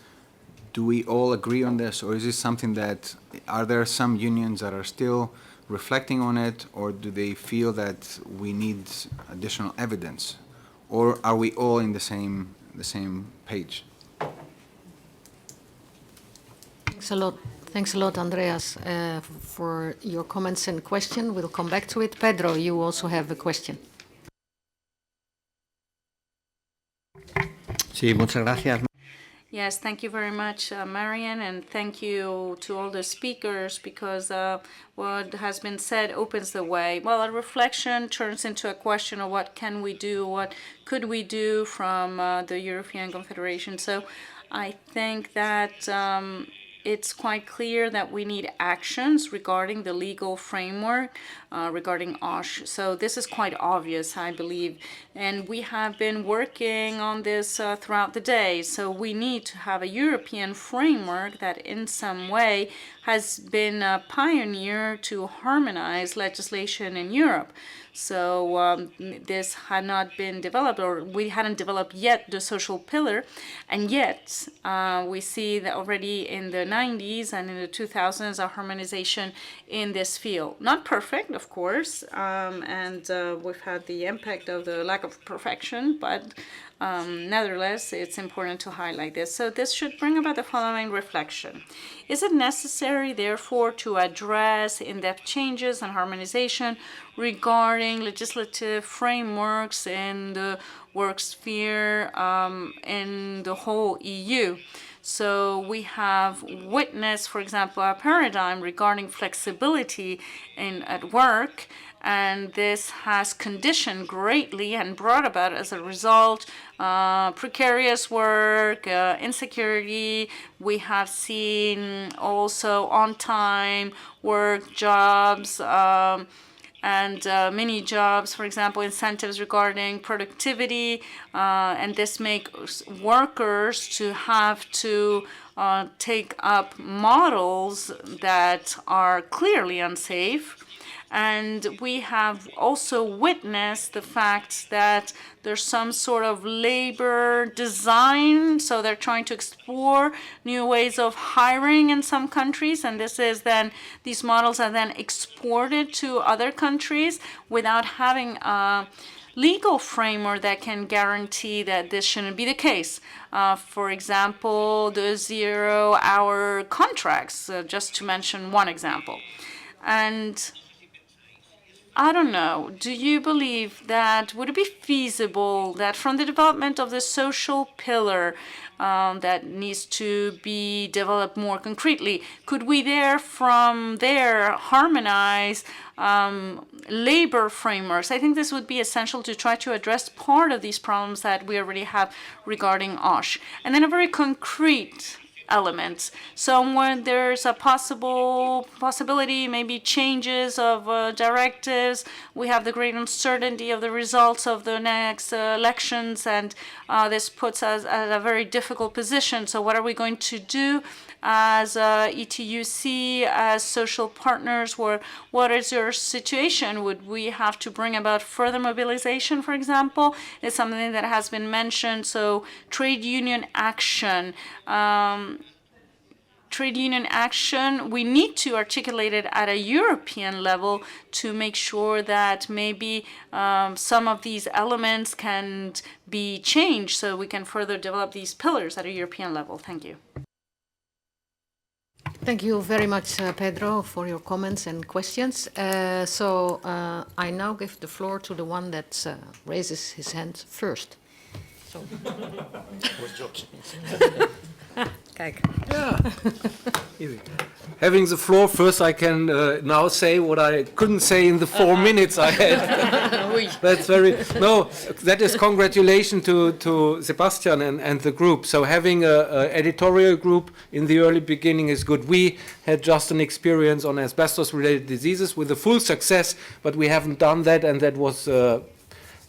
do we all agree on this, or is this something that, are there some unions that are still reflecting on it, or do they feel that we need additional evidence, or are we all in the same page? Thanks a lot, Andreas, for your comments and question. We'll come back to it. Pedro, you also have a question. Sí, muchas gracias. Yes, thank you very much, Marian, and thank you to all the speakers, because what has been said opens the way. Well, a reflection turns into a question of what can we do, what could we do from the European Confederation. So I think that it's quite clear that we need actions regarding the legal framework regarding OSH. So this is quite obvious, I believe. And we have been working on this throughout the day. So we need to have a European framework that in some way has been a pioneer to harmonize legislation in Europe. So this had not been developed, or we hadn't developed yet the social pillar, and yet we see that already in the 90s and in the 2000s a harmonization in this field. Not perfect, of course, and we've had the impact of the lack of perfection, but nevertheless, it's important to highlight this. So this should bring about the following reflection. Is it necessary, therefore, to address in-depth changes and harmonization regarding legislative frameworks in the work sphere in the whole EU? So we have witnessed, for example, a paradigm regarding flexibility at work, and this has conditioned greatly and brought about as a result precarious work, insecurity. We have seen also on-time work jobs and mini jobs, for example, incentives regarding productivity, and this makes workers to have to take up models that are clearly unsafe. And we have also witnessed the fact that there's some sort of labor design, so they're trying to explore new ways of hiring in some countries, and this is then, these models are then exported to other countries without having a legal framework that can guarantee that this shouldn't be the case. For example, the 0-hour contracts, just to mention one example. And I don't know, do you believe that, would it be feasible that from the development of the social pillar that needs to be developed more concretely, could we from there harmonize labor frameworks? I think this would be essential to try to address part of these problems that we already have regarding OSH. And then a very concrete elements. So when there's a possibility, maybe changes of directives, we have the great uncertainty of the results of the next elections, and this puts us at a very difficult position. So what are we going to do as ETUC, as social partners? What is your situation? Would we have to bring about further mobilization, for example? It's something that has been mentioned. So trade union action, trade union action, we need to articulate it at a European level to make sure that maybe some of these elements can be changed so we can further develop these pillars at a European level. Thank you. Thank you very much, Pedro, for your comments and questions. I now give the floor to the one that raises his hand first. So. Yeah. Easy. Having the floor first, I can now say what I couldn't say in the 4 minutes I had. That's very no. That is congratulation to Sebastian and the group. So having a editorial group in the early beginning is good. We had just an experience on asbestos-related diseases with a full success, but we haven't done that, and that was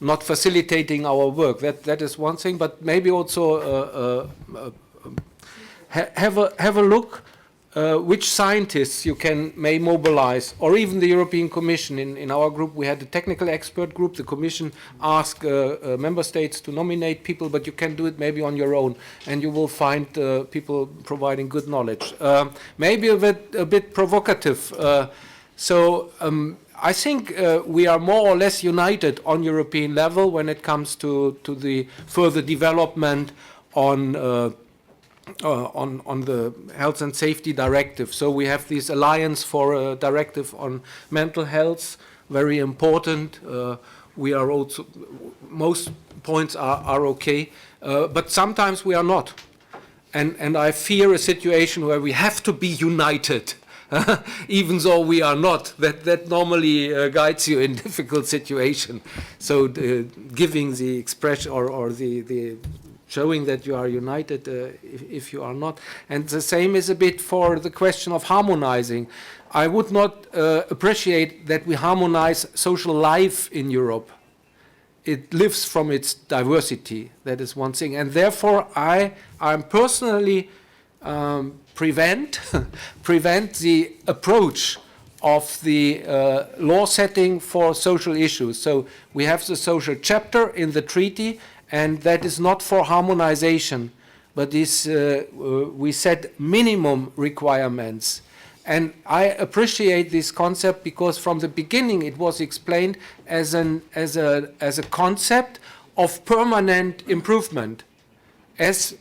not facilitating our work. That is one thing, but maybe also. Have a look which scientists you may mobilize, or even the European Commission. In our group we had a technical expert group. The Commission asked member states to nominate people, but you can do it maybe on your own, and you will find people providing good knowledge. Maybe a bit provocative. I think we are more or less united on European level when it comes to the further development on the Health and Safety Directive. So we have this alliance for a directive on mental health, very important. We are also, most points are okay, but sometimes we are not. And I fear a situation where we have to be united, even though we are not. That normally guides you in difficult situations. So giving the expression or the showing that you are united if you are not. And the same is a bit for the question of harmonizing. I would not appreciate that we harmonize social life in Europe. It lives from its diversity. That is one thing. And therefore, I'm personally prevent the approach of the law setting for social issues. So we have the social chapter in the treaty, and that is not for harmonization, but we set minimum requirements. And I appreciate this concept because from the beginning it was explained as a concept of permanent improvement. As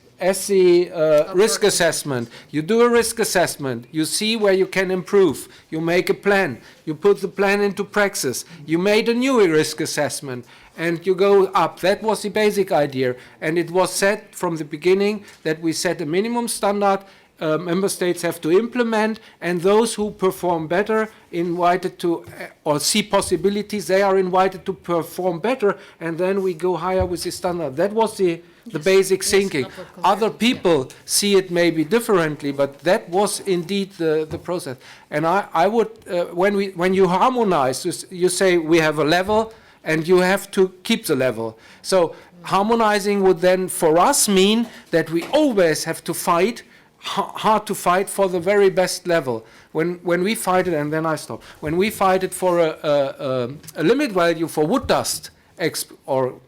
the risk assessment, you do a risk assessment, you see where you can improve, you make a plan, you put the plan into practice, you made a new risk assessment, and you go up. That was the basic idea, and it was set from the beginning that we set a minimum standard. Member states have to implement, and those who perform better invited to or see possibilities, they are invited to perform better, and then we go higher with the standard. That was the basic thinking. Other people see it maybe differently, but that was indeed the process. And I would, when you harmonize, you say we have a level, and you have to keep the level. So harmonizing would then, for us, mean that we always have to fight, hard to fight for the very best level. When we fight it, and then I stop, when we fight it for a limit value for wood dust exposure,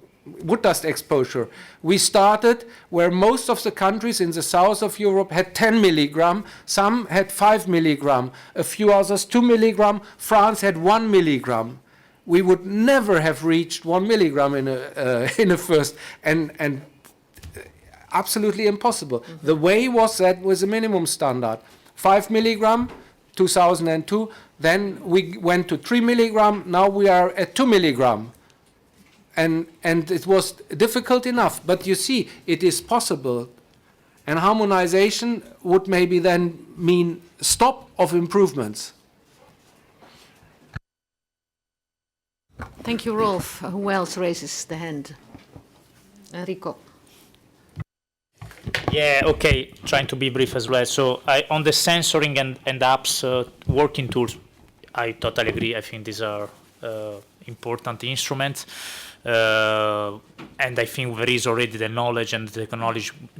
we started where most of the countries in the south of Europe had 10 milligram, some had 5 milligram, a few others 2 milligram, France had 1 milligram. We would never have reached 1 milligram in a first, and absolutely impossible. Mm-hmm. The way was that was a minimum standard. 5 milligram, 2002, then we went to 3 milligram, now we are at 2 milligram. And it was difficult enough, but you see, it is possible. And harmonization would maybe then mean stop of improvements. Thank you, Rolf. Who else raises the hand? Enrico. Yeah, okay, trying to be brief as well. So on the sensoring and apps working tools, I totally agree. I think these are important instruments. And I think there is already the knowledge and the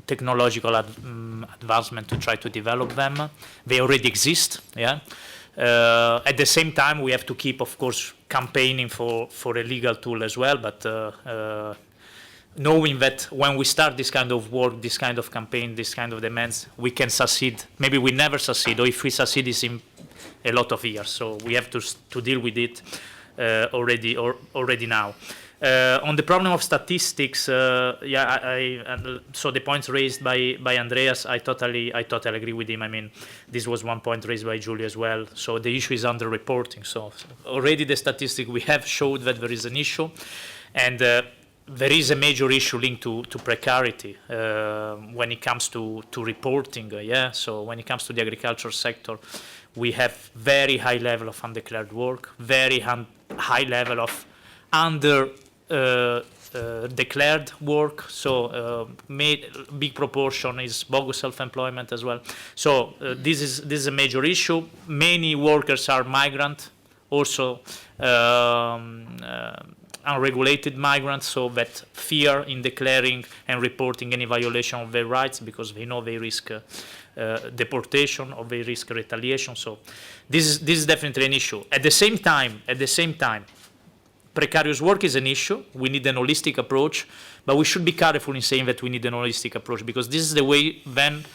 technological advancement to try to develop them. They already exist, yeah. At the same time, we have to keep, of course, campaigning for a legal tool as well, but knowing that when we start this kind of work, this kind of campaign, this kind of demands, we can succeed. Maybe we never succeed, or if we succeed, it's in a lot of years. So we have to deal with it already now. On the problem of statistics, so the points raised by Andreas, I totally agree with him. I mean, this was one point raised by Giulio as well. So the issue is under-reporting. So already the statistic we have showed that there is an issue, and there is a major issue linked to precarity when it comes to reporting. So when it comes to the agriculture sector, we have very high level of undeclared work, very high level of declared work, so big proportion is bogus self-employment as well. So this is a major issue. Many workers are migrant, also unregulated migrants, so that fear in declaring and reporting any violation of their rights, because they know they risk deportation or they risk retaliation. So this is definitely an issue. At the same time, precarious work is an issue. We need an holistic approach, but we should be careful in saying that we need an holistic approach, because this is the way then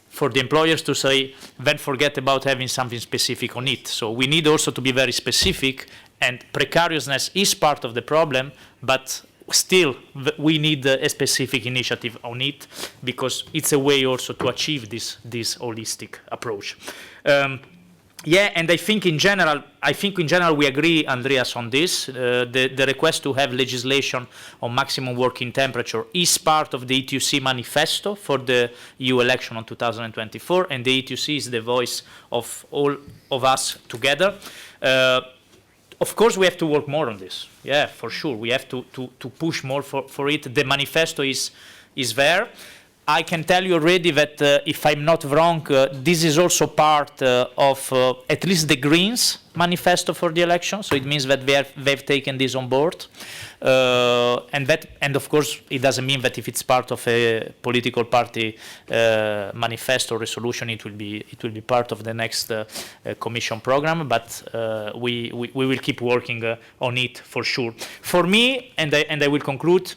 for the employers to say, then forget about having something specific on it. So we need also to be very specific, and precariousness is part of the problem, but still we need a specific initiative on it, because it's a way also to achieve this holistic approach. And I think in general we agree, Andreas, on this. The request to have legislation on maximum working temperature is part of the ETUC manifesto for the EU election on 2024, and the ETUC is the voice of all of us together. Of course, we have to work more on this. Yeah, for sure. We have to push more for it. The manifesto is there. I can tell you already that, if I'm not wrong, this is also part of at least the Greens manifesto for the election. So it means that they've taken this on board. And of course, it doesn't mean that if it's part of a political party manifesto or resolution, it will be part of the next Commission program. But we will keep working on it for sure. For me, and I will conclude.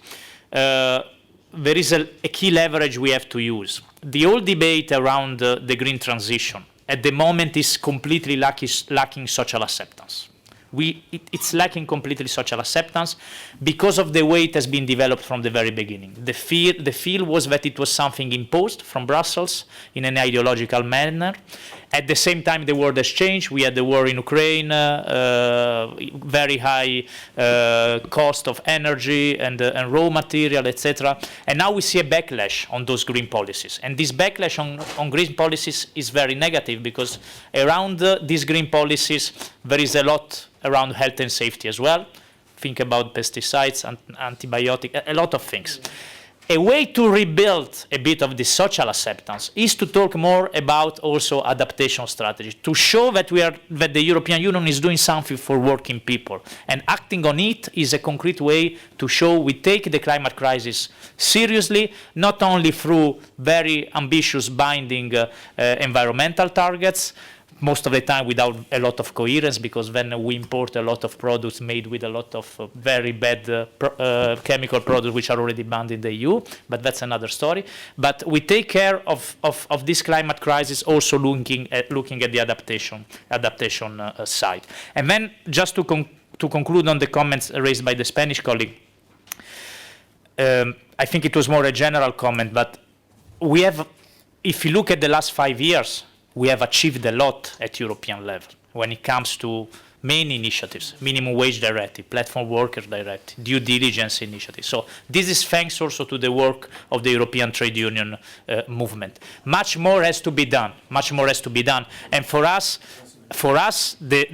There is a key leverage we have to use. The whole debate around the green transition at the moment is completely lacking social acceptance. It's lacking completely social acceptance because of the way it has been developed from the very beginning. The feel was that it was something imposed from Brussels in an ideological manner. At the same time, the world has changed. We had the war in Ukraine, very high cost of energy and raw material, etc. And now we see a backlash on those green policies. And this backlash on green policies is very negative, because around these green policies, there is a lot around health and safety as well. Think about pesticides, antibiotics, a lot of things. A way to rebuild a bit of the social acceptance is to talk more about also adaptation strategy, to show that that the European Union is doing something for working people, and acting on it is a concrete way to show we take the climate crisis seriously, not only through very ambitious binding environmental targets, most of the time without a lot of coherence, because then we import a lot of products made with a lot of very bad chemical products which are already banned in the EU, but that's another story. But we take care of this climate crisis also looking at the adaptation side. And then just to conclude on the comments raised by the Spanish colleague, I think it was more a general comment, but we have, if you look at the last 5 years, we have achieved a lot at European level when it comes to many initiatives: minimum wage directive, platform workers directive, due diligence initiative. So this is thanks also to the work of the European trade union movement. Much more has to be done. Much more has to be done. And for us, the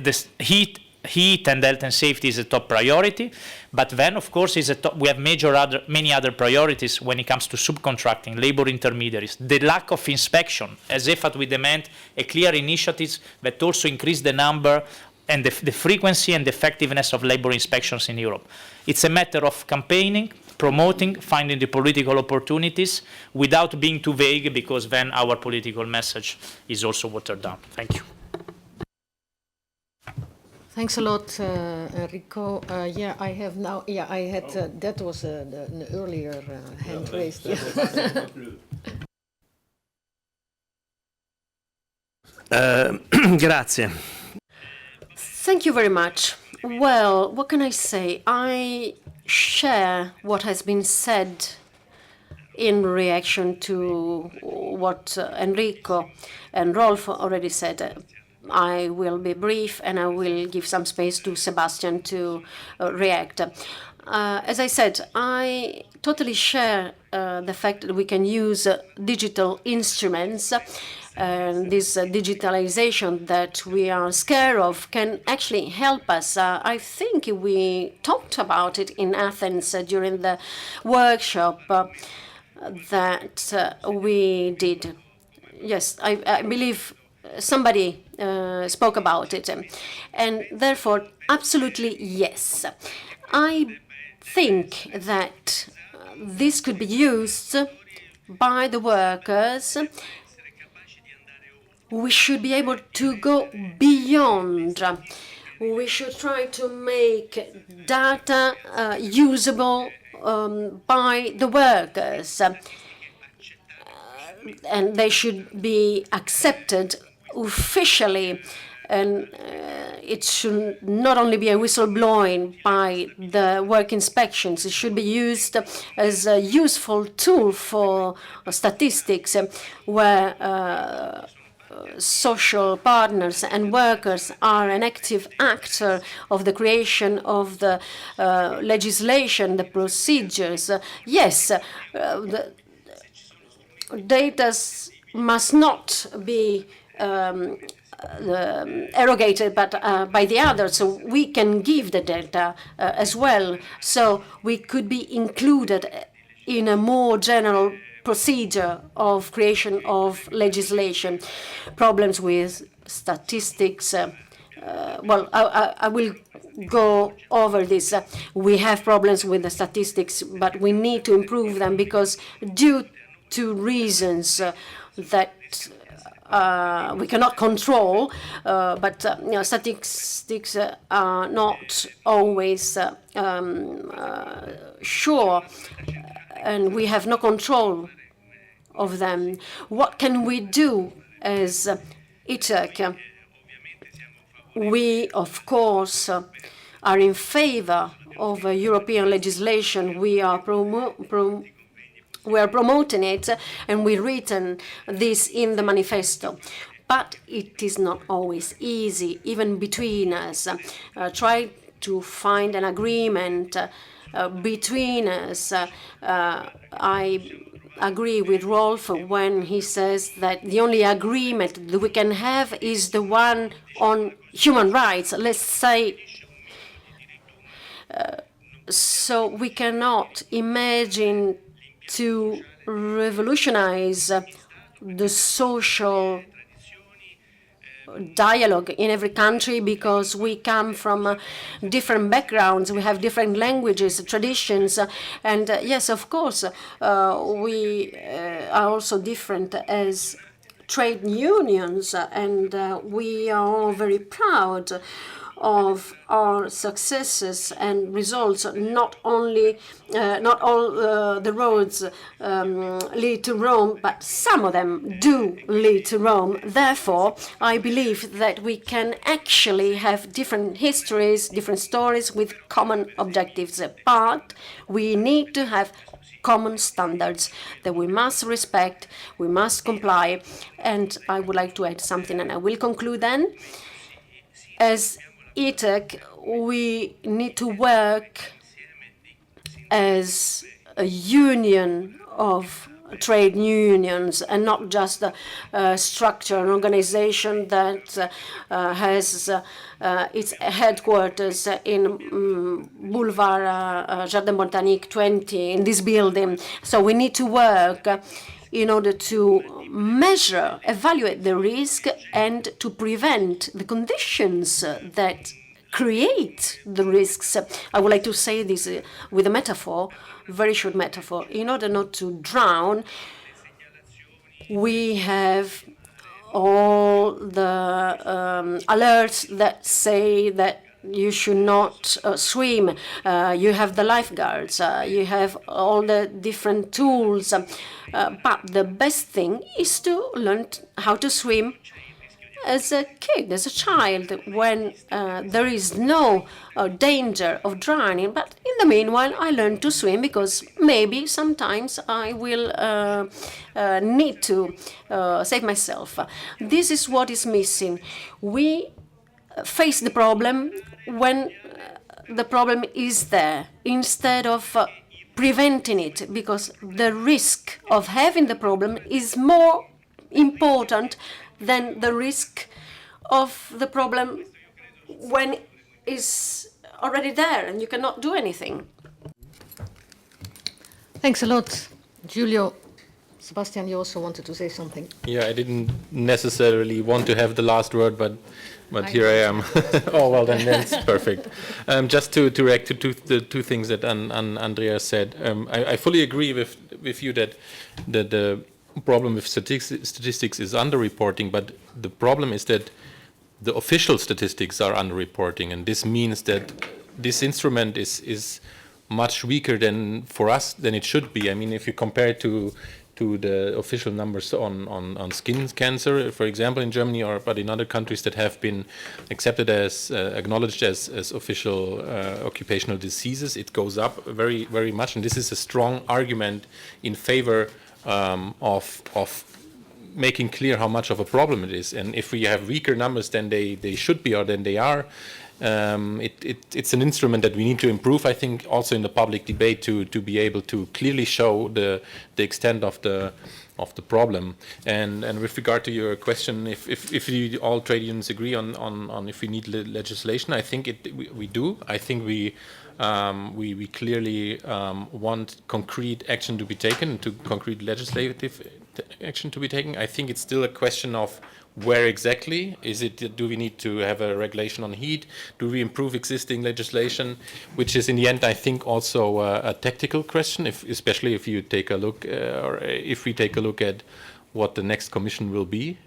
heat and health and safety is a top priority. But then, of course, we have many other priorities when it comes to subcontracting, labor intermediaries, the lack of inspection. As EFFAT, we demand a clear initiatives that also increase the number and the frequency and the effectiveness of labor inspections in Europe. It's a matter of campaigning, promoting, finding the political opportunities without being too vague, because then our political message is also watered down. Thank you. Thanks a lot, Enrico. Yeah, I have now. Yeah, I had. That was an earlier hand raised. Grazie. Thank you very much. Well, what can I say? I share what has been said in reaction to what Enrico and Rolf already said. I will be brief and I will give some space to Sebastian to react. As I said, I totally share the fact that we can use digital instruments, and this digitalization that we are scared of can actually help us. I think we talked about it in Athens during the workshop that we did. Yes, I believe somebody spoke about it, and therefore, absolutely yes. I think that this could be used by the workers. We should be able to go beyond. We should try to make data usable by the workers, and they should be accepted officially, and it should not only be a whistleblowing by the work inspections, it should be used as a useful tool for statistics where social partners and workers are an active actor of the creation of the legislation, the procedures. Yes, the data must not be erogated but by the others, so we can give the data as well, so we could be included in a more general procedure of creation of legislation. Problems with statistics, well, I will go over this. We have problems with the statistics, but we need to improve them because due to reasons that we cannot control, but statistics are not always sure, and we have no control of them. What can we do as ETUI? We, of course, are in favor of European legislation. We are promoting it, and we've written this in the manifesto. But it is not always easy, even between us. Try to find an agreement between us. I agree with Rolf when he says that the only agreement that we can have is the one on human rights. Let's say, so we cannot imagine to revolutionize the social dialogue in every country because we come from different backgrounds, we have different languages, traditions, and yes, of course, we are also different as trade unions, and we are all very proud of our successes and results. Not only, not all the roads lead to Rome, but some of them do lead to Rome. Therefore, I believe that we can actually have different histories, different stories with common objectives, but we need to have common standards that we must respect, we must comply. And I would like to add something, and I will conclude then. As ETUI, we need to work as a union of trade unions and not just a structure, an organization that has its headquarters in Boulevard Jardin Botanique 20 in this building. So we need to work in order to measure, evaluate the risk, and to prevent the conditions that create the risks. I would like to say this with a metaphor, very short metaphor. In order not to drown, we have all the alerts that say that you should not swim. You have the lifeguards. You have all the different tools. But the best thing is to learn how to swim as a kid, as a child, when there is no danger of drowning. But in the meanwhile, I learned to swim because maybe sometimes I will need to save myself. This is what is missing. We face the problem when the problem is there, instead of preventing it, because the risk of having the problem is more important than the risk of the problem when it's already there and you cannot do anything. Thanks a lot, Giulio. Sebastian, you also wanted to say something. Yeah, I didn't necessarily want to have the last word, but here I am. Oh, well, then that's perfect. Just to react to the two things that Andrea said, I fully agree with you that the problem with statistics is underreporting, but the problem is that the official statistics are underreporting, and this means that this instrument is much weaker for us than it should be. I mean, if you compare it to the official numbers on skin cancer, for example, in Germany, but in other countries that have been accepted as acknowledged as official occupational diseases, it goes up very, very much, and this is a strong argument in favor of making clear how much of a problem it is. And if we have weaker numbers than they should be or than they are, it's an instrument that we need to improve, I think, also in the public debate to be able to clearly show the extent of the problem. And with regard to your question, if you, all trade unions agree on if we need legislation, I think we do. I think we clearly want concrete action to be taken, concrete legislative action to be taken. I think it's still a question of where exactly is it? Do we need to have a regulation on heat? Do we improve existing legislation? Which is in the end, I think, also a tactical question. Especially if you take a look, or if we take a look at what the next commission will be,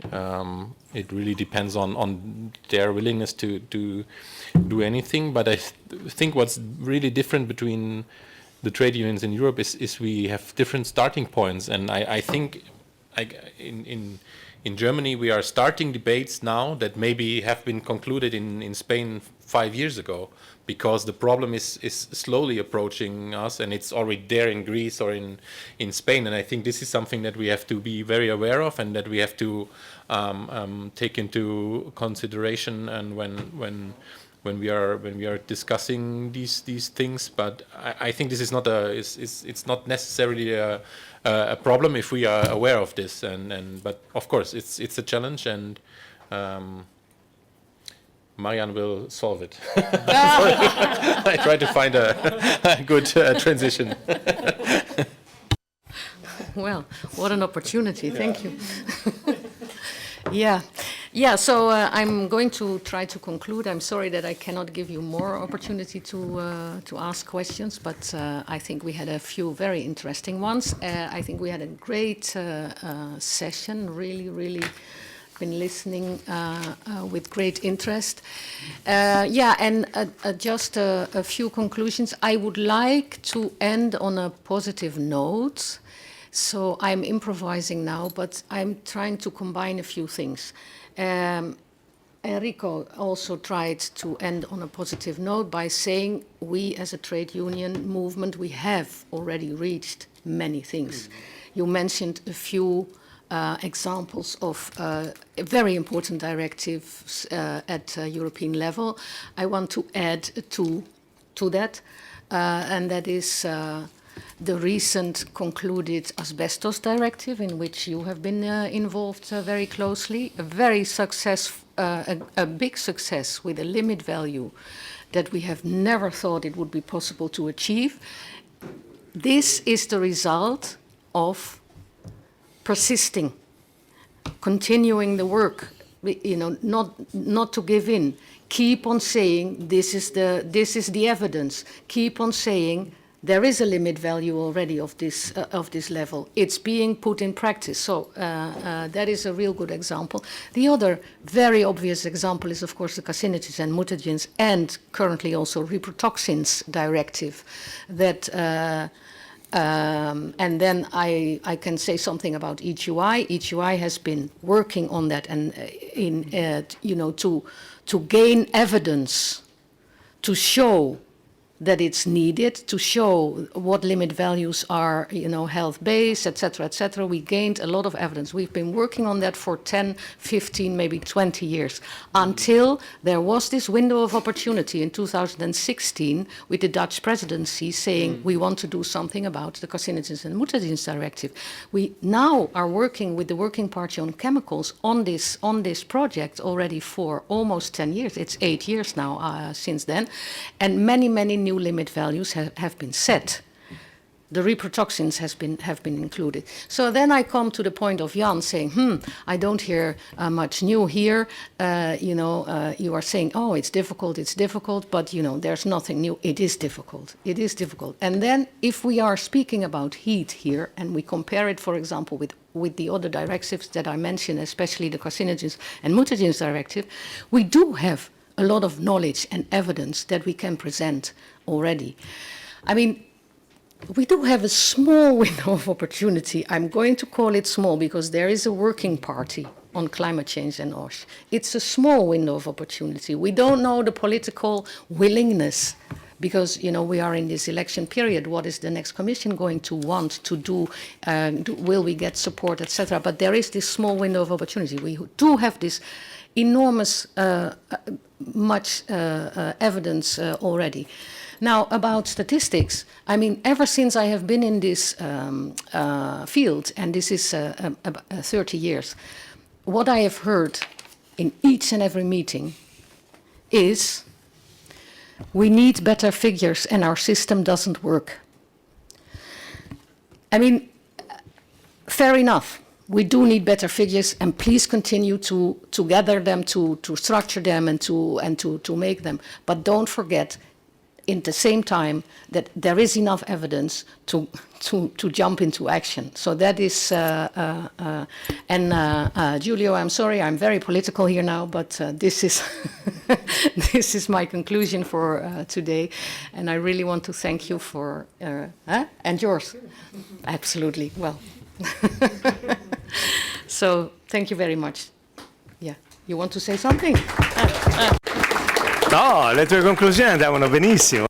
it really depends on their willingness to do anything. But I think what's really different between the trade unions in Europe is we have different starting points, and I think in Germany, we are starting debates now that maybe have been concluded in Spain 5 years ago, because the problem is slowly approaching us, and it's already there in Greece or in Spain. And I think this is something that we have to be very aware of, and that we have to take into consideration, and when we are discussing these things. But I think this is not it's not necessarily a problem if we are aware of this, but of course it's a challenge, and Marian will solve it. Sorry. I try to find a good transition. Well, what an opportunity. Thank you. Yeah, so I'm going to try to conclude. I'm sorry that I cannot give you more opportunity to ask questions, but I think we had a few very interesting ones. I think we had a great session, really been listening with great interest. And just a few conclusions. I would like to end on a positive note. So I'm improvising now, but I'm trying to combine a few things. Enrico also tried to end on a positive note by saying we as a trade union movement, we have already reached many things. You mentioned a few examples of very important directives at European level. I want to add to that, and that is the recent concluded asbestos directive, in which you have been involved very closely. A very a big success with a limit value that we have never thought it would be possible to achieve. This is the result of persisting, continuing the work, not to give in. Keep on saying this is the evidence. Keep on saying there is a limit value already of this level. It's being put in practice. So that is a real good example. The other very obvious example is, of course, the carcinogens and mutagens, and currently also reprotoxins directive. That and then I can say something about ETUI. ETUI has been working on that, and to gain evidence, to show that it's needed, to show what limit values are, health-based, etc., etc. We gained a lot of evidence. We've been working on that for 10, 15, maybe 20 years, until there was this window of opportunity in 2016 with the Dutch presidency saying we want to do something about the carcinogens and mutagens directive. We now are working with the Working Party on Chemicals on this project already for almost 10 years. It's 8 years now since then, and many new limit values have been set. The reprotoxins have been included. So then I come to the point of Jan saying, I don't hear much new here. You are saying, oh, it's difficult, but there's nothing new. It is difficult. And then if we are speaking about heat here, and we compare it, for example, with the other directives that I mentioned, especially the carcinogens and mutagens directive, we do have a lot of knowledge and evidence that we can present already. I mean, we do have a small window of opportunity. I'm going to call it small because there is a working party on climate change and OSH. It's a small window of opportunity. We don't know the political willingness because, we are in this election period. What is the next commission going to want to do? Will we get support, etc.? But there is this small window of opportunity. We do have this enormous, much evidence already. Now, about statistics, I mean, ever since I have been in this field, and this is 30 years, what I have heard in each and every meeting is we need better figures and our system doesn't work. I mean, fair enough. We do need better figures, and please continue to gather them, to structure them, and to make them. But don't forget, in the same time, that there is enough evidence to jump into action. So that is, Giulio, I'm sorry, I'm very political here now, but this is this is my conclusion for today, and I really want to thank you for and yours, absolutely. Well. So, thank you very much. Yeah, you want to say something? No, le tue conclusioni andavano benissimo.